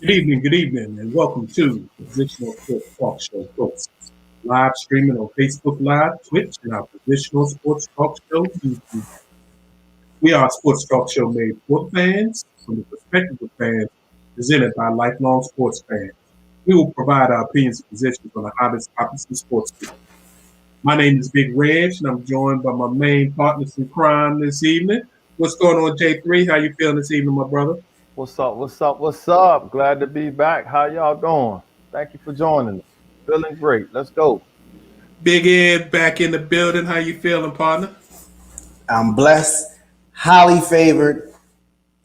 Good evening, and welcome to Positional Sports Talk Show Hosts. Live streaming on Facebook Live, Twitch, and our Positional Sports Talk Show YouTube. We are a sports talk show made for fans, from the perspective of fans, presented by lifelong sports fans. We will provide our opinions and positions on the hottest topics in sports. My name is Big Reg, and I'm joined by my main partners in crime this evening. What's going on, J3? How you feeling this evening, my brother? What's up? What's up? What's up? Glad to be back. How y'all doing? Thank you for joining us. Feeling great. Let's go. Big Ed back in the building. How you feeling, partner? I'm blessed, highly favored,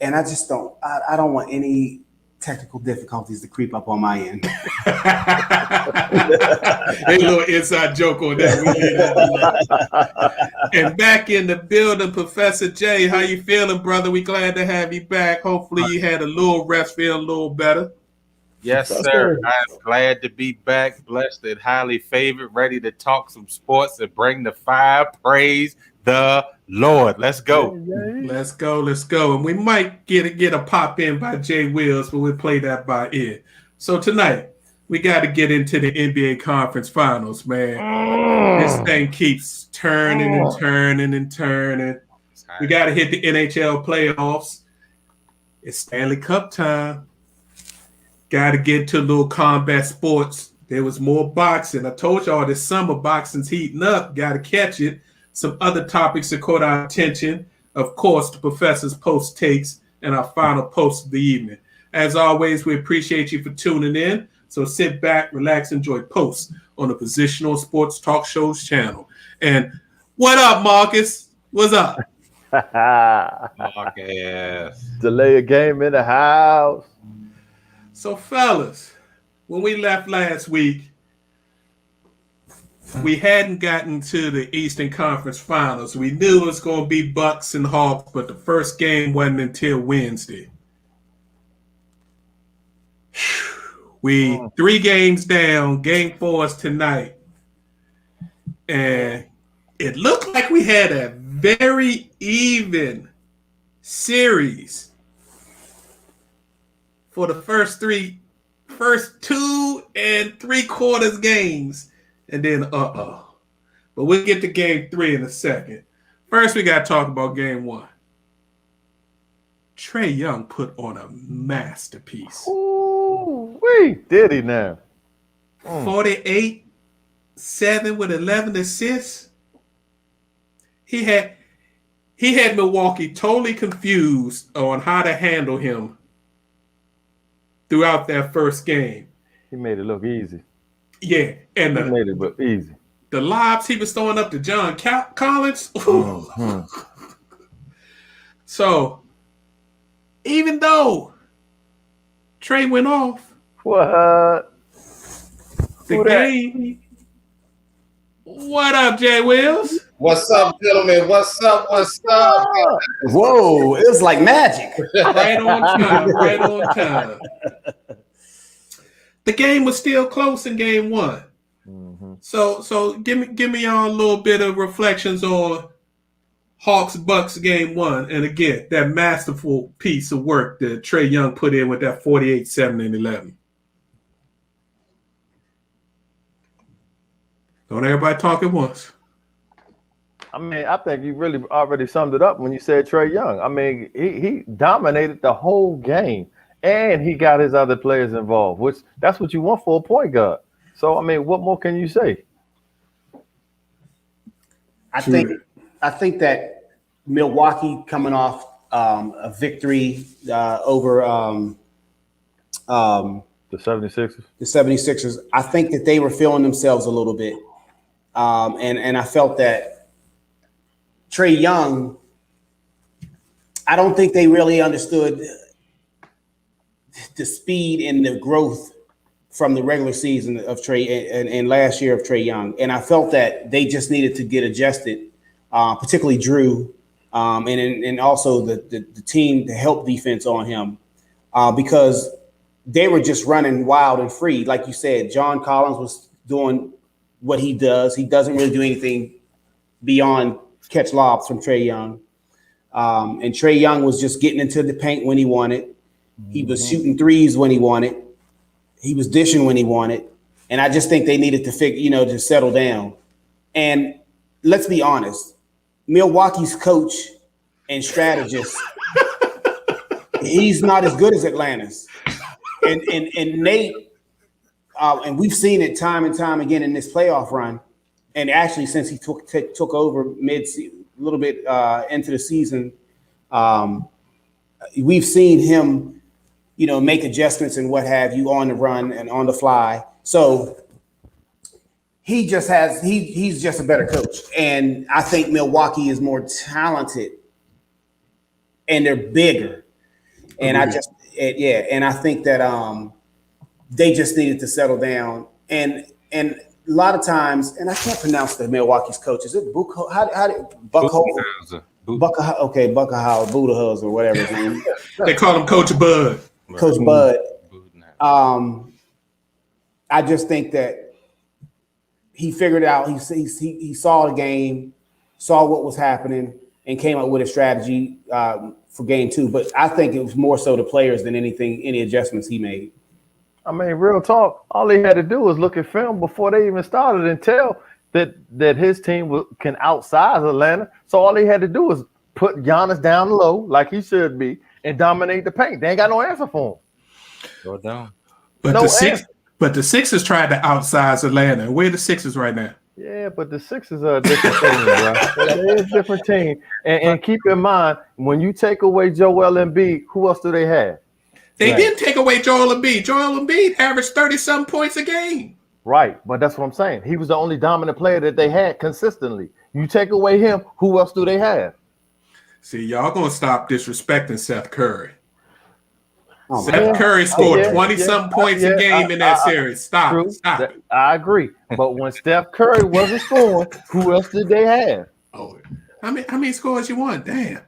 and I just don't. I don't want any technical difficulties to creep up on my end. A little inside joke on that. We leave that alone. And back in the building, Professor J. How you feeling, brother? We glad to have you back. Hopefully, you had a little rest, feeling a little better. Yes, sir. I'm glad to be back, blessed and highly favored, ready to talk some sports and bring the fire. Praise the Lord. Let's go. Let's go. Let's go. And we might get a pop in by Jay Wills, but we'll play that by ear. So tonight, we got to get into the NBA Conference Finals, man. This thing keeps turning and turning and turning. We got to hit the NHL playoffs. It's Stanley Cup time. Got to get to a little combat sports. There was more boxing. I told y'all this summer boxing's heating up. Got to catch it. Some other topics that caught our attention. Of course, the professor's post takes and our final post of the evening. As always, we appreciate you for tuning in. So sit back, relax, enjoy posts on the Positional Sports Talk Shows channel. And what up, Marcus? What's up? Marcus. Delay a game in the house. So, fellas, when we left last week, we hadn't gotten to the Eastern Conference Finals. We knew it was going to be Bucks and Hawks, but the first game wasn't until Wednesday. We 3 games down. Game 4 is tonight. And it looked like we had a very even series for the first 2 3/4 games. And then, but we'll get to game 3 in a second. First, we got to talk about game 1. Trae Young put on a masterpiece. Did he now? 48, 7 with 11 assists. He had Milwaukee totally confused on how to handle him throughout that first game. He made it look easy. Yeah, and He made it look easy. the lobs he was throwing up to John Collins. So, even though Trae went off, What? the game. What up, Jay Wills? What's up, gentlemen? What's up? What's up? Whoa! It was like magic. Right on time. Right on time. The game was still close in game 1. So give me y'all a little bit of reflections on Hawks Bucks game 1, and again that masterful piece of work that Trae Young put in with that 48, 7, and 11. Don't everybody talk at once. I mean, I think you really already summed it up when you said Trae Young. I mean, he dominated the whole game, and he got his other players involved, which that's what you want for a point guard. So, I mean, what more can you say? I think that Milwaukee coming off a victory over The 76ers? the 76ers, I think that they were feeling themselves a little bit. And I felt that Trae Young, I don't think they really understood the speed and the growth from the regular season of Trae and last year of Trae Young. And I felt that they just needed to get adjusted, particularly Drew, and also the team to help defense on him because they were just running wild and free. Like you said, John Collins was doing what he does. He doesn't really do anything beyond catch lobs from Trae Young. And Trae Young was just getting into the paint when he wanted, He was shooting threes when he wanted. He was dishing when he wanted. And I just think they needed to to settle down. And let's be honest, Milwaukee's coach and strategist, he's not as good as Atlanta's. And Nate, and we've seen it time and time again in this playoff run. And actually, since he took over a little bit into the season, we've seen him, make adjustments and what have you on the run and on the fly. So he's just a better coach. And I think Milwaukee is more talented and they're bigger. And I think that they just needed to settle down. And a lot of times, and I can't pronounce the Milwaukee's coach. Is it Buchholz? Budenholzer. Budenholzer, or whatever his name. They call him Coach Bud. Coach Bud. I just think that he figured out. He saw the game, saw what was happening, and came up with a strategy for game 2. But I think it was more so the players than any adjustments he made. I mean, real talk. All he had to do was look at film before they even started and tell that his team can outsize Atlanta. So all he had to do was put Giannis down low like he should be and dominate the paint. They ain't got no answer for him. Go down. But No the Sixers tried to outsize Atlanta. Where are the Sixers right now? Yeah, but the Sixers are a different team, bro. They're a different team. And keep in mind, when you take away Joel Embiid, who else do they have? They didn't take away Joel Embiid. Joel Embiid averaged 30-some points a game. Right, but that's what I'm saying. He was the only dominant player that they had consistently. You take away him, who else do they have? See, y'all gonna stop disrespecting Seth Curry. Oh, Seth Curry scored 20-something points a game in that series. Stop it. I agree. But when Steph Curry wasn't scoring, who else did they have? Oh, how many scores you won? Damn.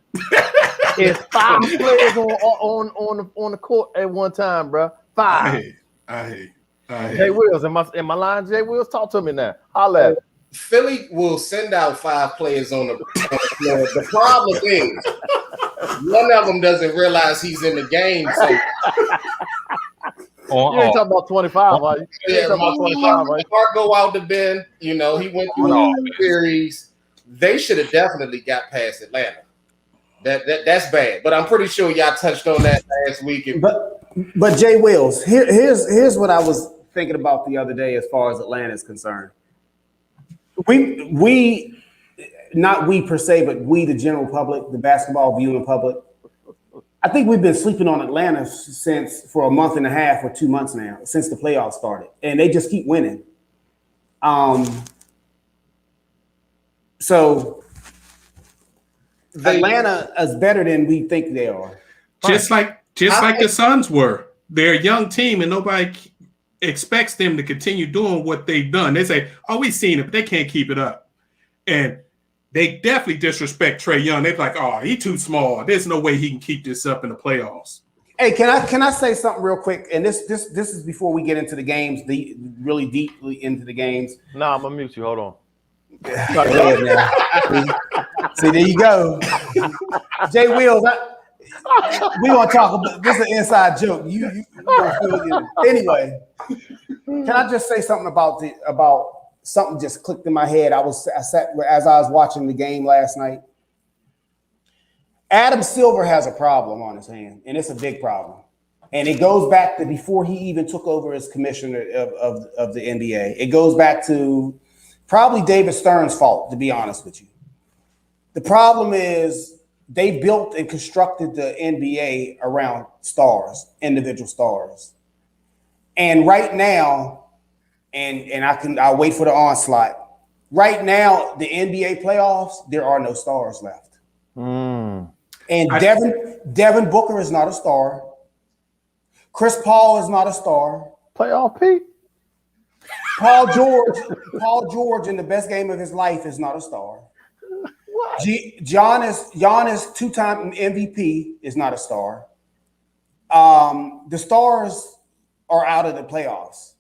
It's 5 players on the court at one time, bro. 5. I hate. Jay Wills, am I lying? Jay Wills, talk to me now. Holla at me. Philly will send out 5 players on the floor. The problem is one of them doesn't realize he's in the game. So You ain't talking about 25, are you? yeah, Mark go out the bin. He went through the series. They should have definitely got past Atlanta. That's bad. But I'm pretty sure y'all touched on that last week. But Jay Wills, here's what I was thinking about the other day as far as Atlanta is concerned. We not we per se, but we, the general public, the basketball viewing public, I think we've been sleeping on Atlanta for a month and a half or 2 months now, since the playoffs started, and they just keep winning. So Atlanta is better than we think they are. Just like the Suns were. They're a young team, and nobody expects them to continue doing what they've done. They say, "Oh, we've seen it, but they can't keep it up." And they definitely disrespect Trae Young. They're like, "Oh, he's too small. There's no way he can keep this up in the playoffs." Hey, can I say something real quick? And this is before we get into the games, really deeply into the games. Nah, I'm gonna mute you. Hold on. See, there you go. Jay Wills, we want to talk about this. Is an inside joke. You anyway. Can I just say something about something just clicked in my head? I sat as I was watching the game last night. Adam Silver has a problem on his hand, and it's a big problem. And it goes back to before he even took over as commissioner of the NBA. It goes back to probably David Stern's fault, to be honest with you. The problem is they built and constructed the NBA around stars, individual stars. And right now, and I'll wait for the onslaught. Right now, the NBA playoffs, there are no stars left. And Devin Booker is not a star. Chris Paul is not a star. Playoff Pete. Paul George in the best game of his life is not a star. What? Giannis, 2-time MVP, is not a star. The stars are out of the playoffs.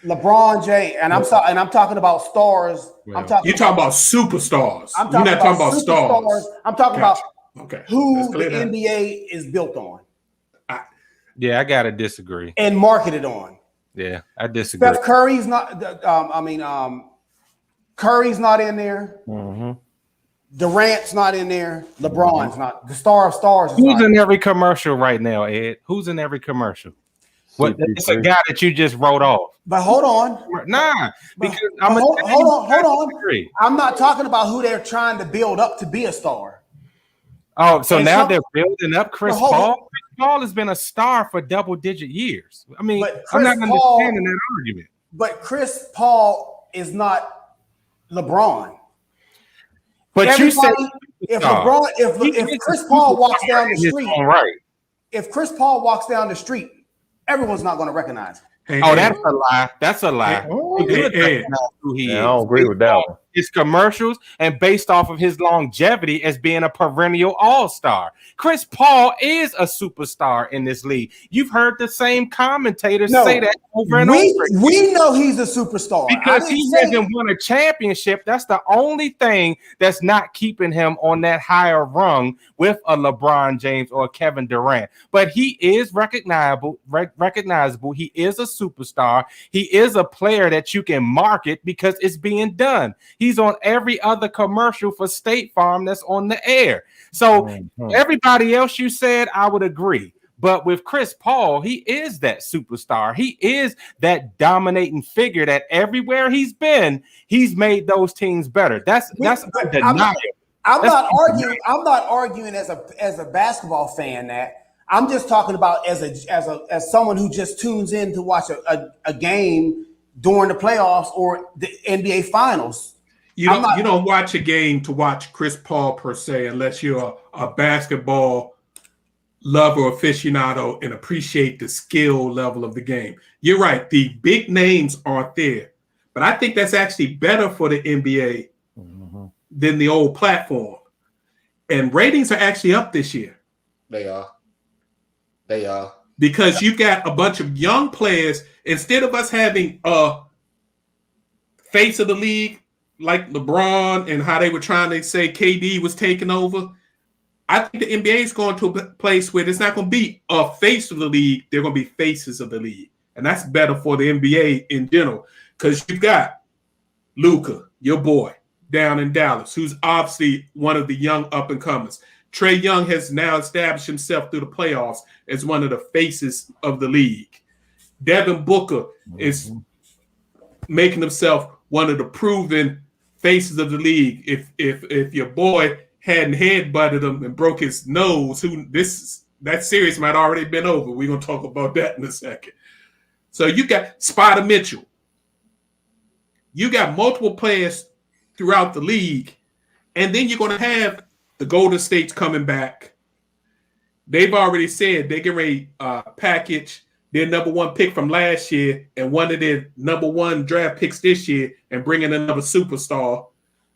LeBron James, and I'm talking about stars. Well, you're talking about superstars. You're not talking about stars. I'm talking about okay. who the NBA is built on. Yeah, I gotta disagree. and marketed on. Yeah, I disagree. Steph Curry's not. Curry's not in there. Mhm. Durant's not in there. LeBron's not. The star of stars is Who's not. in every commercial right now, Ed? Who's in every commercial? What? It's a CP3. guy that you just wrote off. But hold on. Nah, because But I'm hold on. disagree. I'm not talking about who they're trying to build up to be a star. Oh, so And now some- they're building up Chris But hold on. Paul. Chris Paul has been a star for double-digit years. I mean, But I'm not Chris Paul- understanding that argument. But Chris Paul is not LeBron. But you said Everybody, if Chris Paul walks down the street, right? if Chris Paul walks down the street, everyone's not going to recognize him. Hey, Oh, hey, that's a lie. That's a lie. Oh, He hey, would hey. recognize who he yeah, I is. don't agree with that one. His commercials and based off of his longevity as being a perennial all-star. Chris Paul is a superstar in this league. You've heard the same commentators No, say that over and over again. we know he's a superstar. Because I he didn't say- hasn't won a championship. That's the only thing that's not keeping him on that higher rung with a LeBron James or a Kevin Durant. But he is recognizable. He is a superstar. He is a player that you can market because it's being done. He's on every other commercial for State Farm that's on the air. So everybody else you said, I would agree. But with Chris Paul, he is that superstar. He is that dominating figure that everywhere he's been, he's made those teams better. That's but undeniable. I'm That's not arguing. I'm not arguing as a basketball fan that I'm just talking about as someone who just tunes in to watch a game during the playoffs or the NBA Finals. You don't watch a game to watch Chris Paul per se, unless you're a basketball lover, aficionado, and appreciate the skill level of the game. You're right. The big names aren't there, but I think that's actually better for the NBA than the old platform. And ratings are actually up this year. They are. Because you got a bunch of young players. Instead of us having a face of the league like LeBron and how they were trying to say KD was taking over, I think the NBA is going to a place where it's not going to be a face of the league. They're going to be faces of the league. And that's better for the NBA in general because you've got Luka, your boy, down in Dallas, who's obviously one of the young up-and-comers. Trae Young has now established himself through the playoffs as one of the faces of the league. Devin Booker is making himself one of the proven faces of the league. If your boy hadn't headbutted him and broke his nose, that series might already been over. We're gonna talk about that in a second. So you got Spider Mitchell. You got multiple players throughout the league, and then you're gonna have the Golden State's coming back. They've already said they get ready package their number one pick from last year and one of their number one draft picks this year and bring in another superstar.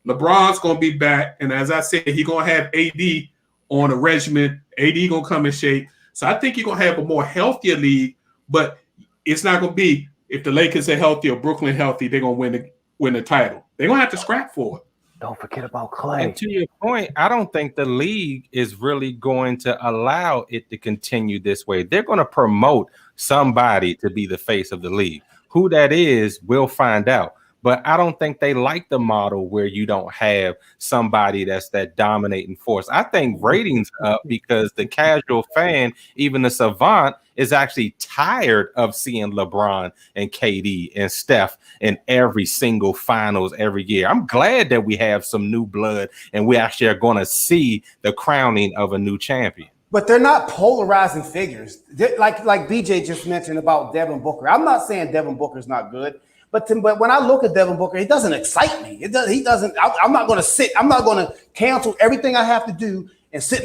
LeBron's going to be back. And as I said, he's going to have AD on a regimen. AD going to come in shape. So I think you're going to have a more healthier league, but it's not going to be if the Lakers are healthy or Brooklyn healthy, they're going to win the title. They're going to have to scrap for it. Don't forget about Clay. And to your point, I don't think the league is really going to allow it to continue this way. They're going to promote somebody to be the face of the league. Who that is, we'll find out. But I don't think they like the model where you don't have somebody that's that dominating force. I think ratings up because the casual fan, even the savant, is actually tired of seeing LeBron and KD and Steph in every single finals every year. I'm glad that we have some new blood and we actually are going to see the crowning of a new champion. But they're not polarizing figures. Like BJ just mentioned about Devin Booker. I'm not saying Devin Booker's not good. But when I look at Devin Booker, he doesn't excite me. He doesn't. I'm not going to sit. I'm not going to cancel everything I have to do and sit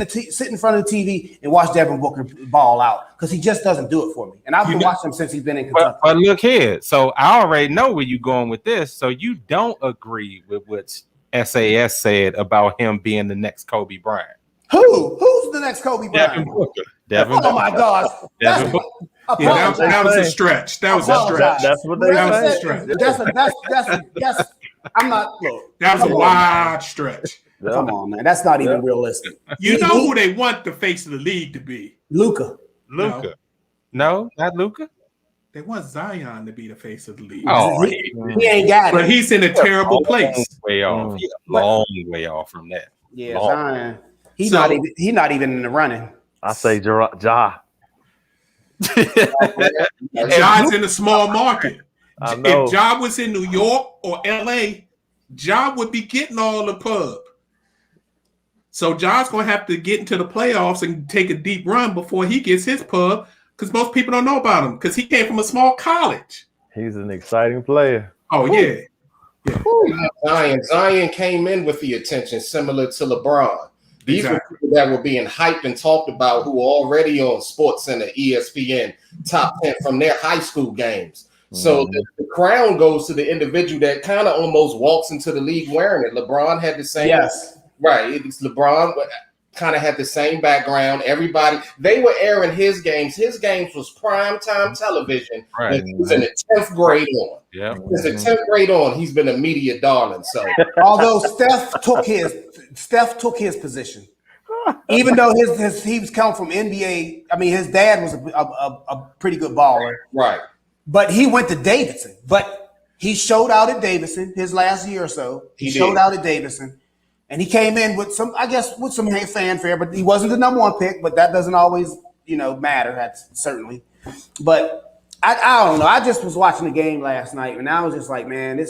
in front of the TV and watch Devin Booker ball out because he just doesn't do it for me. And I've been watching him since he's been in Kentucky. But look here. So I already know where you're going with this. So you don't agree with what SAS said about him being the next Kobe Bryant. Who's the next Kobe Bryant? Devin Booker. Devin Oh my gosh. Devin Booker. Yeah, that was a stretch. That was a stretch. That's what they That was a say. stretch. That's I'm not. Look, That was a wide stretch. come on, man. That's not even realistic. You know who they want the face of the league to be. Luka. Luka. No, not Luka. They want Zion to be the face of the league. Oh, he ain't got But it. he's in a terrible long place. way off. He's a long way off from that. Yeah, Long. Zion. He's So- not even in the running. I say Ja. Ja's in a small market. I know. If Ja was in New York or LA, Ja would be getting all the pub. So Ja's going to have to get into the playoffs and take a deep run before he gets his pub, because most people don't know about him because he came from a small college. He's an exciting player. Oh, yeah. Zion came in with the attention similar to LeBron. These were people that were being hyped and talked about who were already on SportsCenter, ESPN, top 10 from their high school games. So the crown goes to the individual that kind of almost walks into the league wearing it. LeBron had the same. Yes. Right. It's LeBron kind of had the same background. Everybody, they were airing his games. His games was primetime television. Right. When he was in the 10th grade on. Yeah. Since the 10th grade on, he's been a media darling. So Although Steph took his position, even though he was coming from NBA. I mean, his dad was a pretty good baller, right. but he went to Davidson. But he showed out at Davidson his last year or so. He did. showed out at Davidson, and he came in with some fanfare. But he wasn't the number one pick. But that doesn't always, matter. That's certainly. But I don't know. I just was watching the game last night, and I was just like, man,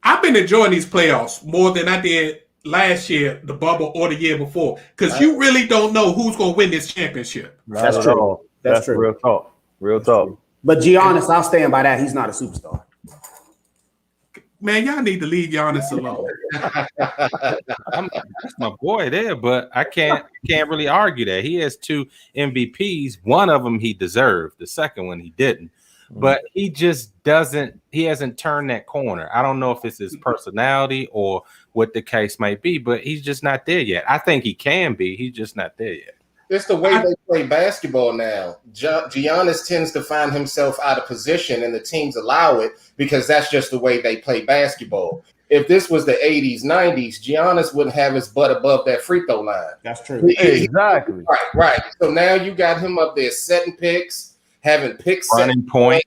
I've been enjoying these playoffs more than I did last year, the bubble, or the year before, because you really don't know who's going to win this championship. That's true. That's true. Real talk. Real talk. But Giannis, I'll stand by that. He's not a superstar. Man, y'all need to leave Giannis alone. That's my boy there, but I can't really argue that. He has 2 MVPs. One of them he deserved. The second one he didn't. But he just he hasn't turned that corner. I don't know if it's his personality or what the case might be, but he's just not there yet. I think he can be. He's just not there yet. It's the way they play basketball now. Giannis tends to find himself out of position, and the teams allow it because that's just the way they play basketball. If this was the 80s, 90s, Giannis wouldn't have his butt above that free throw line. That's true. Exactly. Right. So now you got him up there setting picks, having picks, Running point.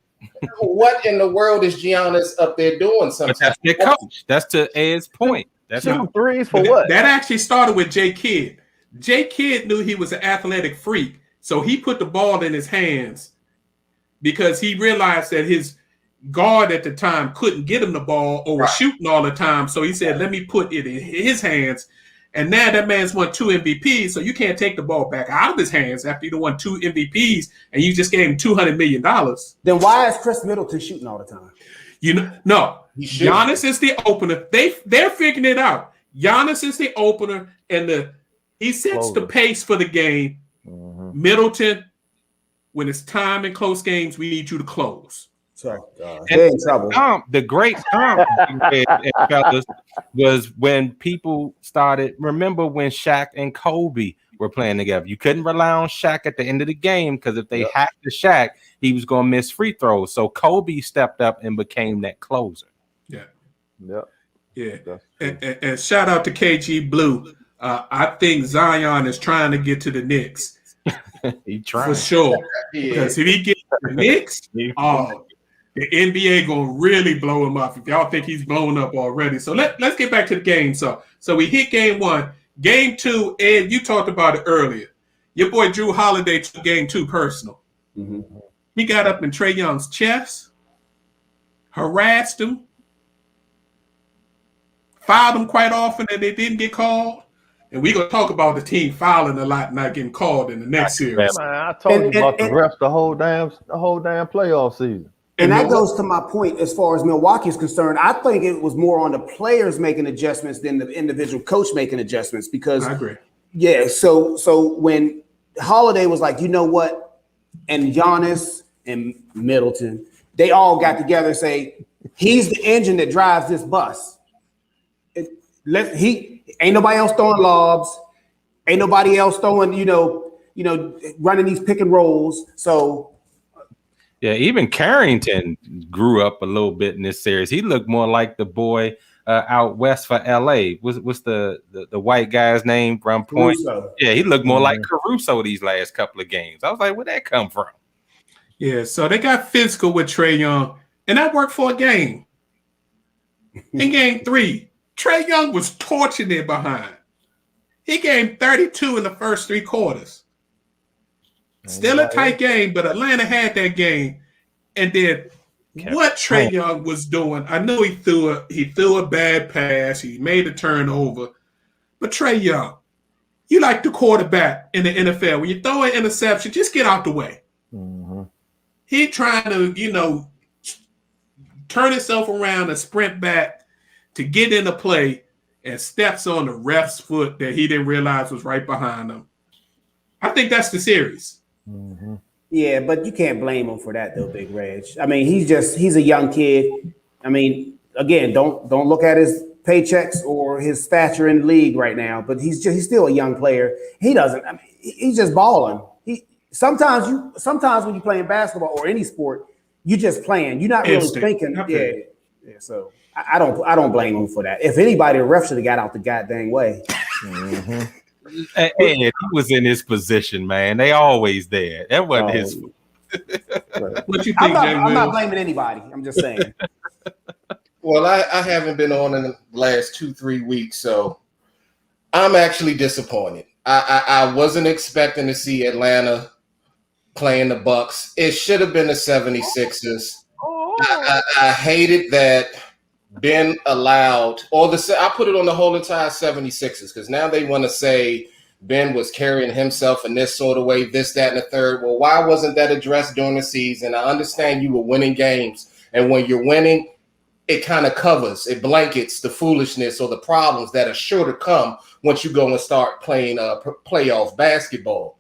What in the world is Giannis up there doing? But Sometimes that's their coach. That's to Ed's point. That's Shooting threes for what? That actually started with Jay Kidd. Jay Kidd knew he was an athletic freak, so he put the ball in his hands because he realized that his guard at the time couldn't get him the ball or was shooting all the time. So he said, let me put it in his hands. And now that man's won 2 MVPs, so you can't take the ball back out of his hands after you won 2 MVPs and you just gave him $200 million. Then why is Chris Middleton shooting all the time? No. Giannis is the opener. They're figuring it out. Giannis is the opener, and he sets the pace for the game. Middleton, when it's time in close games, we need you to close. They're in trouble. The great comp fellas was when people started. Remember when Shaq and Kobe were playing together? You couldn't rely on Shaq at the end of the game because if they hacked to Shaq, he was going to miss free throws. So Kobe stepped up and became that closer. Yeah. And shout out to KG Blue. I think Zion is trying to get to the Knicks. He trying for sure. Because if he gets to the Knicks, the NBA gonna really blow him up. If y'all think he's blown up already, so let's get back to the game. So we hit game 1, game 2. Ed, you talked about it earlier. Your boy Drew Holiday took game 2 personal. He got up in Trae Young's chest, harassed him, fouled him quite often, and they didn't get called. And we're gonna talk about the team fouling a lot, not getting called in the next series. Man, I told you about the refs the whole damn playoff season. And that goes to my point as far as Milwaukee is concerned. I think it was more on the players making adjustments than the individual coach making adjustments because I agree. Yeah, so when Holiday was like, you know what, and Giannis and Middleton, they all got together and say, he's the engine that drives this bus. He ain't nobody else throwing lobs, ain't nobody else throwing, running these pick and rolls. So yeah, even Carrington grew up a little bit in this series. He looked more like the boy out west for LA. What's the white guy's name from Point? Caruso. Yeah, he looked more like Caruso these last couple of games. I was like, where'd that come from? Yeah, so they got physical with Trae Young, and that worked for a game. In game 3, Trae Young was torching it behind. He gave 32 in the first 3 quarters. Still a tight game, but Atlanta had that game. And then what Trae Young was doing, I know he threw a bad pass, he made a turnover. But Trae Young, you like the quarterback in the NFL. When you throw an interception, just get out the way. Mm-hmm. He trying to, turn himself around and sprint back to get into play and steps on the ref's foot that he didn't realize was right behind him. I think that's the series. Mm-hmm. Yeah, but you can't blame him for that though, Big Reg. I mean, he's a young kid. I mean, again, don't look at his paychecks or his stature in the league right now, but he's still a young player. He doesn't. I mean, he's just balling. Sometimes when you're playing basketball or any sport, you just playing. You're not really thinking. Yeah. So I don't blame him for that. If anybody, the ref should have got out the goddamn way. Mm-hmm. And he was in his position, man. They always there. That wasn't his fault. What you think, I'm not blaming anybody. I'm just saying. Well, I haven't been on in the last 2-3 weeks, so I'm actually disappointed. I wasn't expecting to see Atlanta playing the Bucks. It should have been the 76ers. I hated that Ben allowed, I put it on the whole entire 76ers because now they want to say Ben was carrying himself in this sort of way, this, that, and the third. Well, why wasn't that addressed during the season? I understand you were winning games, and when you're winning, it kind of covers, it blankets the foolishness or the problems that are sure to come once you go and start playing playoff basketball.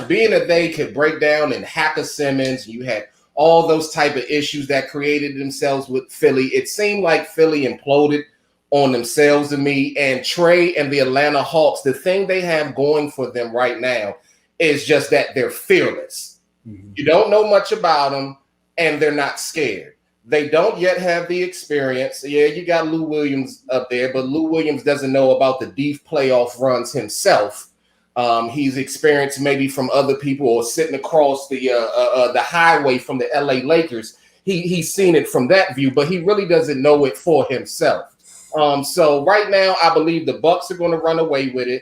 Being that they could break down and Hacker Simmons, you had all those type of issues that created themselves with Philly. It seemed like Philly imploded on themselves to me. And Trae and the Atlanta Hawks, the thing they have going for them right now is just that they're fearless. Mm-hmm. You don't know much about them, and they're not scared. They don't yet have the experience. Yeah, you got Lou Williams up there, but Lou Williams doesn't know about the deep playoff runs himself. He's experienced maybe from other people or sitting across the highway from the LA Lakers. He's seen it from that view, but he really doesn't know it for himself. So right now, I believe the Bucks are going to run away with it.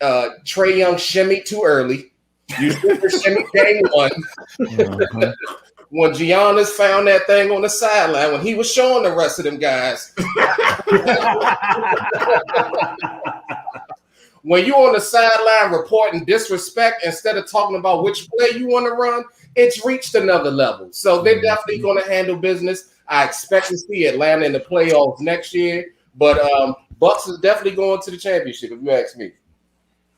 Trae Young shimmied too early. You shimmied day one. Mm-hmm. When Giannis found that thing on the sideline, when he was showing the rest of them guys. When you're on the sideline reporting disrespect instead of talking about which play you want to run, it's reached another level. So they're definitely going to handle business. I expect to see Atlanta in the playoffs next year, but Bucks is definitely going to the championship, if you ask me.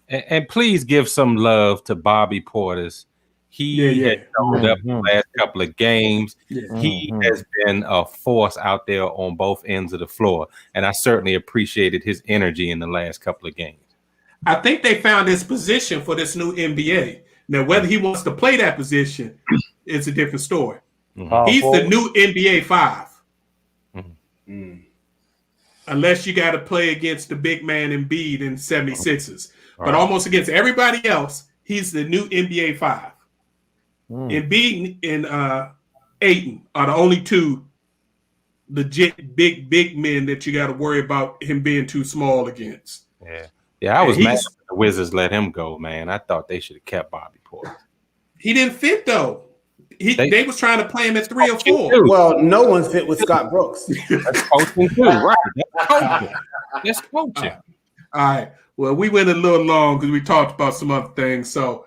And please give some love to Bobby Portis. He has showed up the last couple of games. Yeah. He has been a force out there on both ends of the floor, and I certainly appreciated his energy in the last couple of games. I think they found his position for this new NBA. Now, whether he wants to play that position is a different story. Mm-hmm. He's the new NBA 5. Mm-hmm. Unless you got to play against the big man Embiid in 76ers. But almost against everybody else, he's the new NBA 5. Embiid and Ayton are the only two legit big men that you got to worry about him being too small against. Yeah, I was mad that the Wizards let him go, man. I thought they should have kept Bobby Portis. He didn't fit, though. They was trying to play him at 3 or 4. Well, no one fit with Scott Brooks. That's coaching too, right? That's coaching. That's coaching. All right. Well, we went a little long because we talked about some other things. So,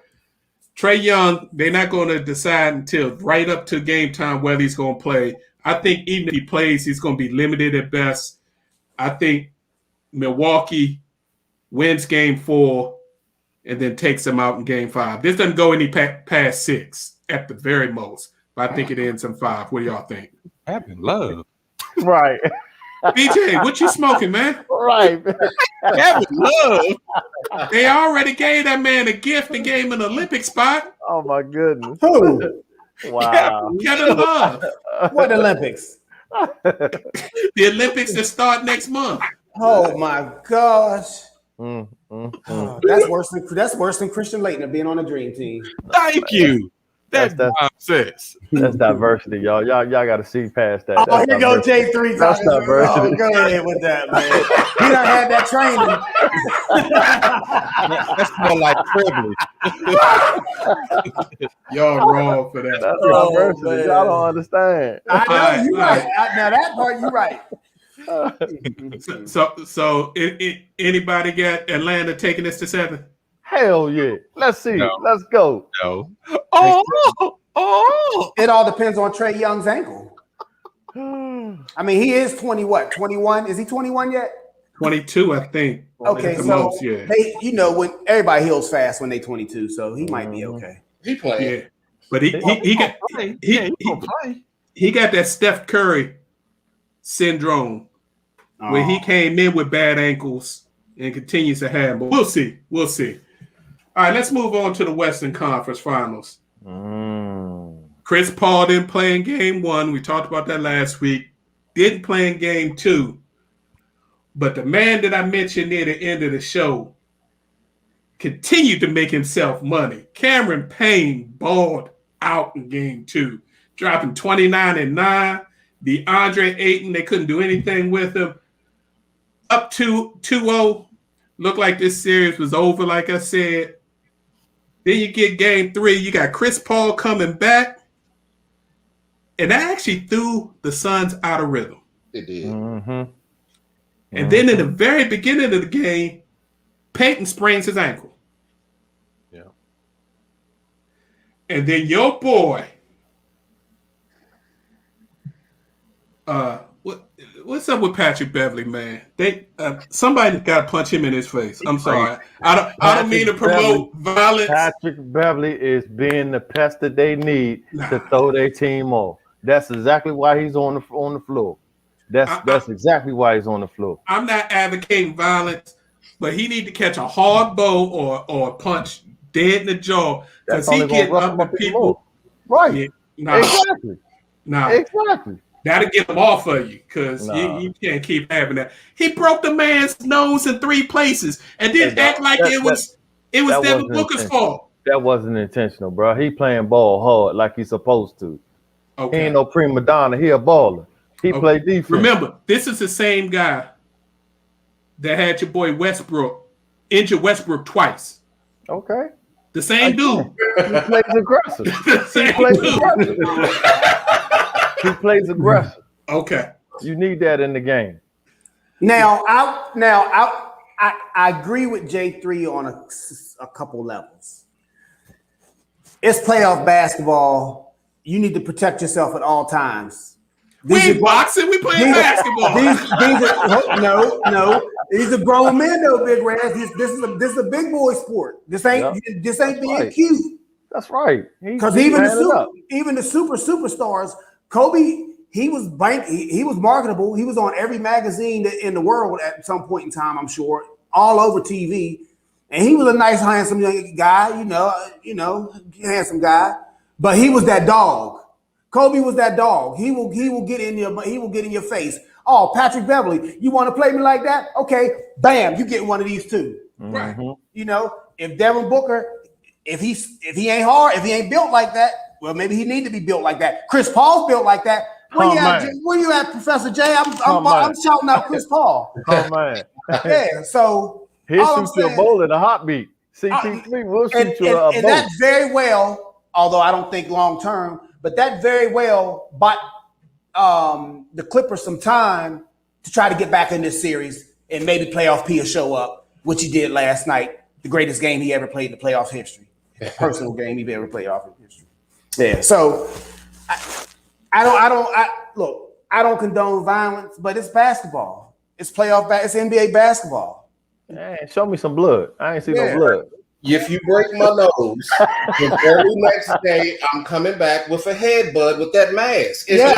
Trae Young, they're not going to decide until right up to game time whether he's going to play. I think even if he plays, he's going to be limited at best. I think Milwaukee wins game 4 and then takes them out in game 5. This doesn't go any past 6 at the very most, but I think it ends in 5. What do y'all think? Having love. Right. BJ, what you smoking, man? Right. Having love. They already gave that man a gift and gave him an Olympic spot. Oh, my goodness. Who? Wow. Kevin Love. What Olympics? The Olympics that start next month. Oh my gosh. Mm. Oh, that's worse than Christian Laettner being on a dream team. Thank you. That's That's- nonsense. That's diversity, y'all. Y'all got to see past that. Oh, That's here go diversity. J3. That's talking. diversity. Oh, go ahead with that, man. He done had that training. That's more like privilege. Y'all wrong for that. That's Oh, diversity. man. Y'all don't understand. I know Right, you're right. right. Now that part, you're right. So anybody got Atlanta taking this to 7? Hell yeah. Let's see. No. Let's go. No. Oh. It all depends on Trae Young's ankle. I mean, he is 21? Is he 21 yet? 22, I think. Okay, At the so most, yeah. they, when everybody heals fast when they 22, so he might be okay. He playing. Yeah. But he got he got that Steph Curry syndrome where he came in with bad ankles and continues to have. But we'll see. We'll see. All right, let's move on to the Western Conference Finals. Chris Paul didn't play in game 1. We talked about that last week. Didn't play in game 2. But the man that I mentioned near the end of the show continued to make himself money. Cameron Payne balled out in game 2, dropping 29 and 9. DeAndre Ayton, they couldn't do anything with him. Up 2-0. Looked like this series was over, like I said. Then you get game 3. You got Chris Paul coming back. And that actually threw the Suns out of rhythm. It did. Mm-hmm. And then in the very beginning of the game, Peyton sprains his ankle. Yeah. And then your boy, what's up with Patrick Beverly, man? Somebody got to punch him in his face. I'm sorry. I don't mean to promote violence. Patrick Beverly is being the pest that they need to throw their team off. That's exactly why he's on the floor. That's exactly why he's on the floor. I'm not advocating violence, but he need to catch a hard blow or punch dead in the jaw because he get up at people. Right. Yeah, Exactly. Exactly. That'll get him off of you because you can't keep having that. He broke the man's nose in 3 places and then act like it was Devin Booker's fault. That wasn't intentional, bro. He playing ball hard like he's supposed to. Okay. He ain't no prima donna. He a baller. He play defense. Remember, this is the same guy that had your boy Westbrook injured Westbrook twice. Okay. The same dude. He plays aggressive. The same dude. He plays aggressive. Okay. You need that in the game. Now I agree with J3 on a couple levels. It's playoff basketball. You need to protect yourself at all times. We ain't boxing. We playing basketball. No. These are grown men, though, Big Raz. This is a big boy sport. This ain't being cute. That's right. Because even the superstars, Kobe, he was marketable. He was on every magazine in the world at some point in time, I'm sure, all over TV. And he was a nice, handsome young guy, handsome guy. But he was that dog. Kobe was that dog. He will get in your face. Oh, Patrick Beverly, you want to play me like that? Okay, bam, you get one of these too. Right. If Devin Booker, if he ain't hard, if he ain't built like that, well, maybe he need to be built like that. Chris Paul's built like that. Where you at, Professor J? I'm shouting out Chris Paul. Oh man. Yeah, so he'll shoot you a bowl in a heartbeat. CP3 will shoot you a bowl. And that very well, although I don't think long term, but that very well bought the Clippers some time to try to get back in this series and maybe playoff P will show up, which he did last night. The greatest game he ever played in the playoff history, personal game he ever played off in history. Yeah. So I don't condone violence, but it's basketball. It's it's NBA basketball. Man, show me some blood. I ain't see no blood. If you break my nose, the very next day I'm coming back with a headbutt with that mask. Yes,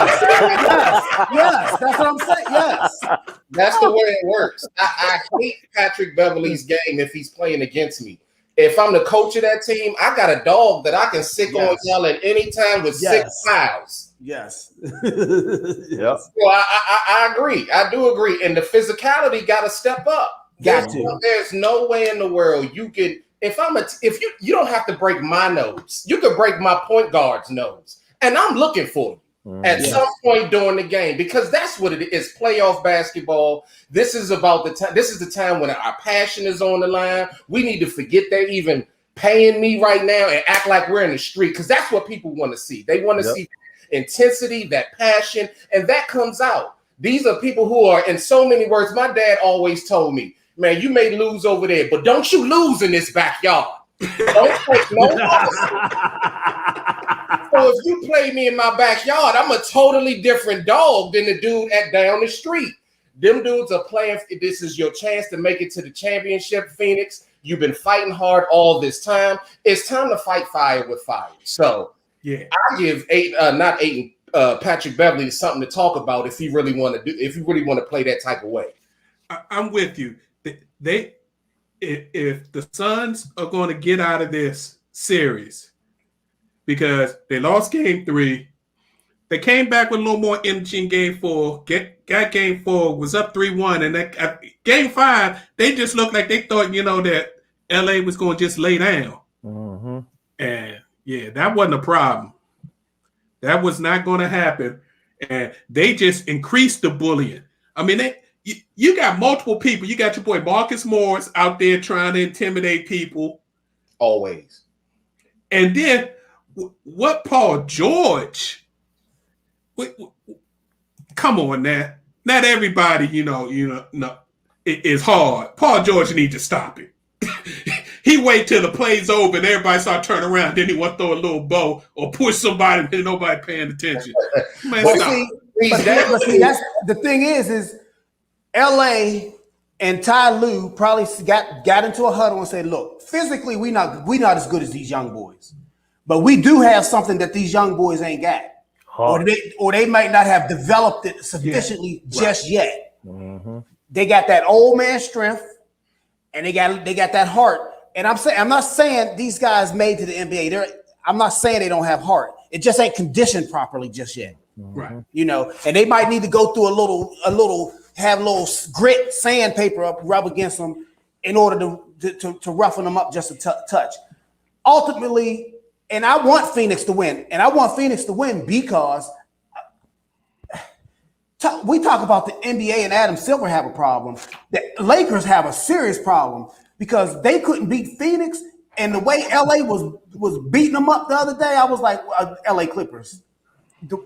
that's what I'm saying. Yes, that's the way it works. I hate Patrick Beverly's game if he's playing against me. If I'm the coach of that team, I got a dog that I can sick on y'all at any time with 6 fouls. Yes. Yep. Well, I agree. I do agree. And the physicality got to step up. There's no way in the world you can. If you don't have to break my nose, you could break my point guard's nose, and I'm looking for you at some point during the game, because that's what it is. Playoff basketball. This is about the time. This is the time when our passion is on the line. We need to forget they're even paying me right now and act like we're in the street, because that's what people want to see. They want to see intensity, that passion, and that comes out. These are people who are, in so many words, my dad always told me, man, you may lose over there, but don't you lose in this backyard. Don't take no loss. So if you play me in my backyard, I'm a totally different dog than the dude down the street. Them dudes are playing. This is your chance to make it to the championship, Phoenix. You've been fighting hard all this time. It's time to fight fire with fire. So I give Patrick Beverley something to talk about if you really want to play that type of way. I'm with you. If the Suns are going to get out of this series, because they lost game 3, they came back with a little more energy in game 4. Got game 4, was up 3-1, and that game 5, they just looked like they thought, that LA was going to just lay down. Mm-hmm. And that wasn't a problem. That was not going to happen. And they just increased the bullying. I mean, you got multiple people. You got your boy Marcus Morris out there trying to intimidate people. Always. And then what Paul George? Come on now. Not everybody, it is hard. Paul George needs to stop it. He wait till the play's over and everybody start turning around. Then he want to throw a little bow or push somebody and nobody paying attention. Man, but see, that's the thing is LA and Ty Lue probably got into a huddle and said, look, physically we not as good as these young boys. But we do have something that these young boys ain't got. Or they might not have developed it sufficiently just yet. Mm-hmm. They got that old man strength and they got that heart. And I'm not saying these guys made to the NBA. I'm not saying they don't have heart. It just ain't conditioned properly just yet. Right. And they might need to go through have a little grit, sandpaper rub against them in order to roughen them up just a touch. Ultimately, and I want Phoenix to win. And I want Phoenix to win because we talk about the NBA and Adam Silver have a problem. The Lakers have a serious problem because they couldn't beat Phoenix. And the way LA was beating them up the other day, I was like, LA Clippers.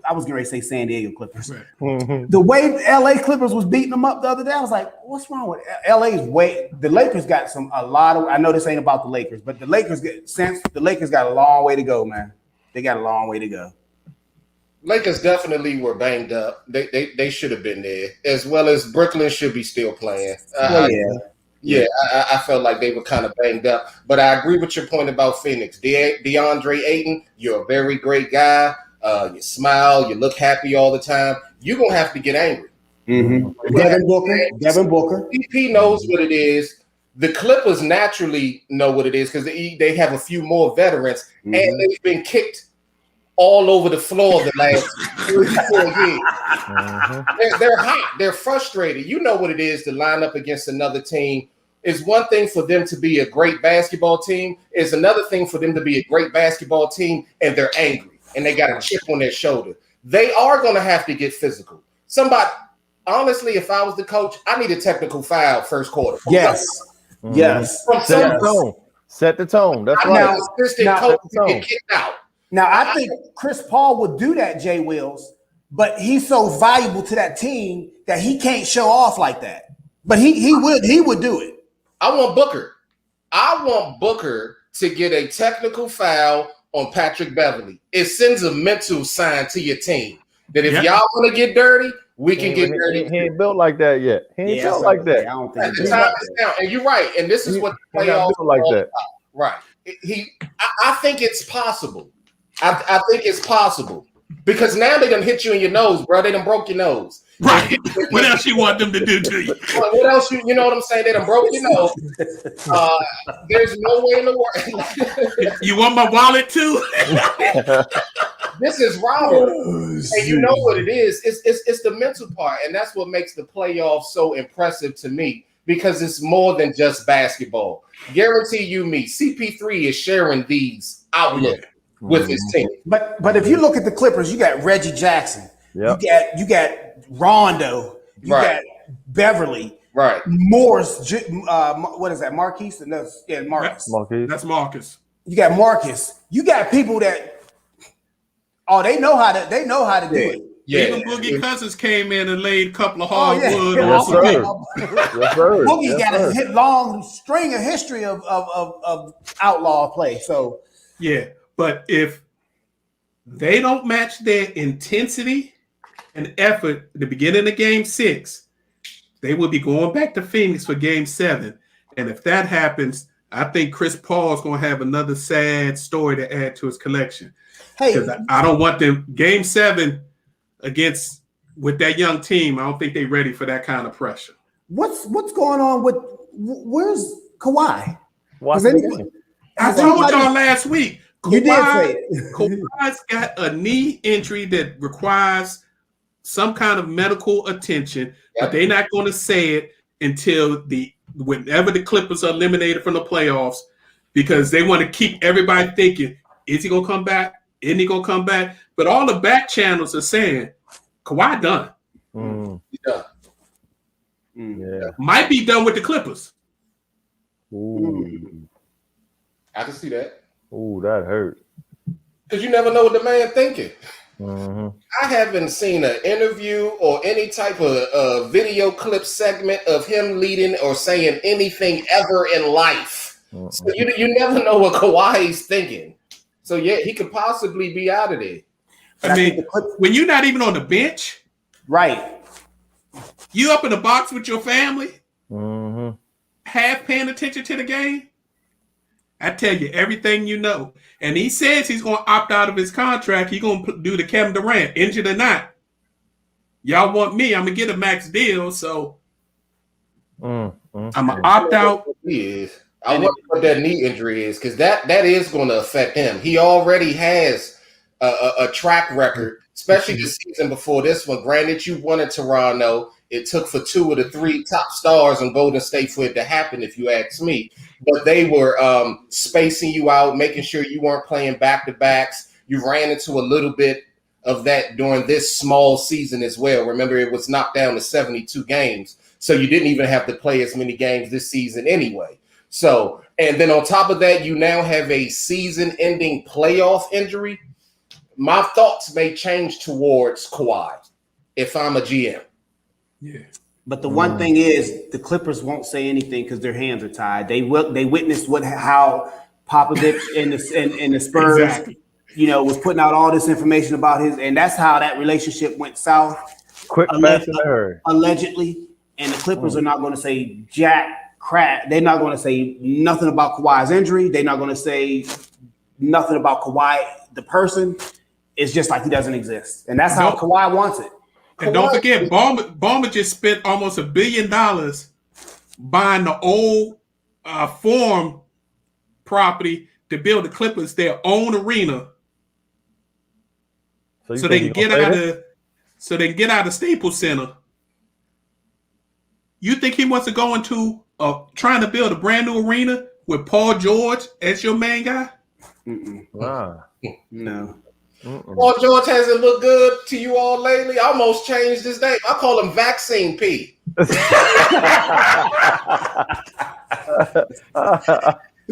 I was getting ready to say San Diego Clippers. Right. Mm-hmm. The way LA Clippers was beating them up the other day, I was like, what's wrong with the Lakers got I know this ain't about the Lakers, but the Lakers got a long way to go, man. They got a long way to go. Lakers definitely were banged up. They should have been there, as well as Brooklyn should be still playing. I felt like they were kind of banged up. But I agree with your point about Phoenix. DeAndre Ayton, you're a very great guy. You smile, you look happy all the time. You're going to have to get angry. Mm-hmm. Devin Booker. CP knows what it is. The Clippers naturally know what it is because they have a few more veterans, and they've been kicked all over the floor the last 3 or 4 years. Mm-hmm. They're hot. They're frustrated. You know what it is to line up against another team. It's one thing for them to be a great basketball team. It's another thing for them to be a great basketball team, and they're angry. And they got a chip on their shoulder. They are going to have to get physical. Honestly, if I was the coach, I need a technical foul first quarter. Yes. Set the tone. That's right. Assistant coach get kicked out. Now, I think Chris Paul would do that, Jay Wills, but he's so valuable to that team that he can't show off like that. But he would do it. I want Booker to get a technical foul on Patrick Beverley. It sends a mental sign to your team that if y'all want to get dirty, we can get dirty. He ain't built like that yet. He ain't built like that. I don't think the time is now. And you're right. And this is what the playoffs built like that. Right. I think it's possible. I think it's possible because now they done hit you in your nose, bro. They done broke your nose. Right. What else you want them to do to you? What else you know what I'm saying? They done broke your nose. There's no way in the world. You want my wallet too? This is rivalry. And you know what it is? It's the mental part, and that's what makes the playoffs so impressive to me because it's more than just basketball. Guarantee you me, CP3 is sharing these outlook with his team. But if you look at the Clippers, you got Reggie Jackson. Yep. You got Rondo. You got Beverly. Right. Morris. What is that? Marquise? No, yeah, Marcus. That's Marcus. You got Marcus. You got people that they know how to do it. Yeah. Even Boogie Cousins came in and laid a couple of hardwood. Yes, sir. Yes, sir. Boogie's got a long string of history of outlaw play. So yeah, but if they don't match their intensity and effort at the beginning of Game 6, they will be going back to Phoenix for Game 7. And if that happens, I think Chris Paul is going to have another sad story to add to his collection. hey, Because I don't want them Game 7 with that young team. I don't think they're ready for that kind of pressure. what's going on with where's Kawhi? Watch Then- the game. I told y'all last week. You did say it. Kawhi's got a knee injury that requires some kind of medical attention, but they're not going to say it until whenever the Clippers are eliminated from the playoffs, because they want to keep everybody thinking, is he going to come back? Isn't he going to come back? But all the back channels are saying, Kawhi done. He's done. Yeah. Might be done with the Clippers. Ooh. I can see that. Ooh, that hurt. Because you never know what the man thinking. Mm-hmm. I haven't seen an interview or any type of video clip segment of him leading or saying anything ever in life. So you never know what Kawhi's thinking. So yeah, he could possibly be out of there. But I think mean, the Clip- when you're not even on the bench, right. you up in the box with your family, Mm-hmm. half paying attention to the game. I tell you everything you know. And he says he's going to opt out of his contract. He's going to do the Kevin Durant, injured or not. Y'all want me, I'm going to get a max deal, so I'm going to opt out. He is. I wonder what that knee injury is, because that is going to affect him. He already has a track record, especially the season before this one. Granted, you won in Toronto. It took for 2 of the 3 top stars in Golden State for it to happen, if you ask me. But they were spacing you out, making sure you weren't playing back-to-backs. You ran into a little bit of that during this small season as well. Remember, it was knocked down to 72 games, so you didn't even have to play as many games this season anyway. So, and then on top of that, you now have a season-ending playoff injury. My thoughts may change towards Kawhi if I'm a GM. Yeah. But the one thing is, the Clippers won't say anything because their hands are tied. They witnessed how Popovich and the Spurs, Exactly. Was putting out all this information about and that's how that relationship went south. Quick, fast, and hurry. Allegedly, and the Clippers are not going to say jack crap. They're not going to say nothing about Kawhi's injury. They're not going to say nothing about Kawhi, the person. It's just like he doesn't exist, and that's how Kawhi wants it. And don't forget, Ballmer just spent almost $1 billion buying the old Forum property to build the Clippers their own arena, so they can get out of Staples Center. You think he wants to go into trying to build a brand new arena with Paul George as your main guy? No. Paul George hasn't looked good to you all lately. I almost changed his name. I call him Vaccine P.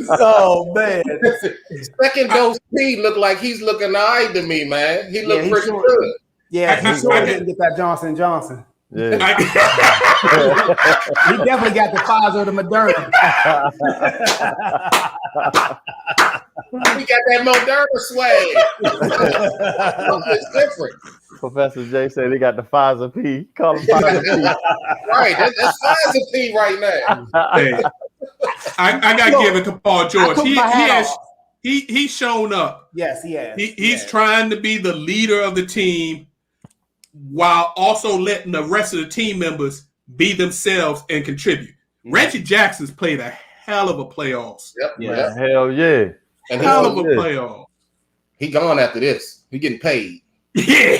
Oh man! Second dose P look like he's looking all right to me, man. He looked pretty good. Yeah, he sure didn't get that Johnson & Johnson. Yeah. He definitely got the Pfizer or the Moderna. We got that Moderna swag. It's different. Professor J said he got the Pfizer P. Call him Pfizer P. Right, that's Pfizer P right now. Hey, I got to give it to Paul George. He's shown up. Yes, he has. He's trying to be the leader of the team while also letting the rest of the team members be themselves and contribute. Reggie Jackson's played a hell of a playoffs. Yep. Hell yeah. And Hell of a playoff. he gone after this. He getting paid. Yeah.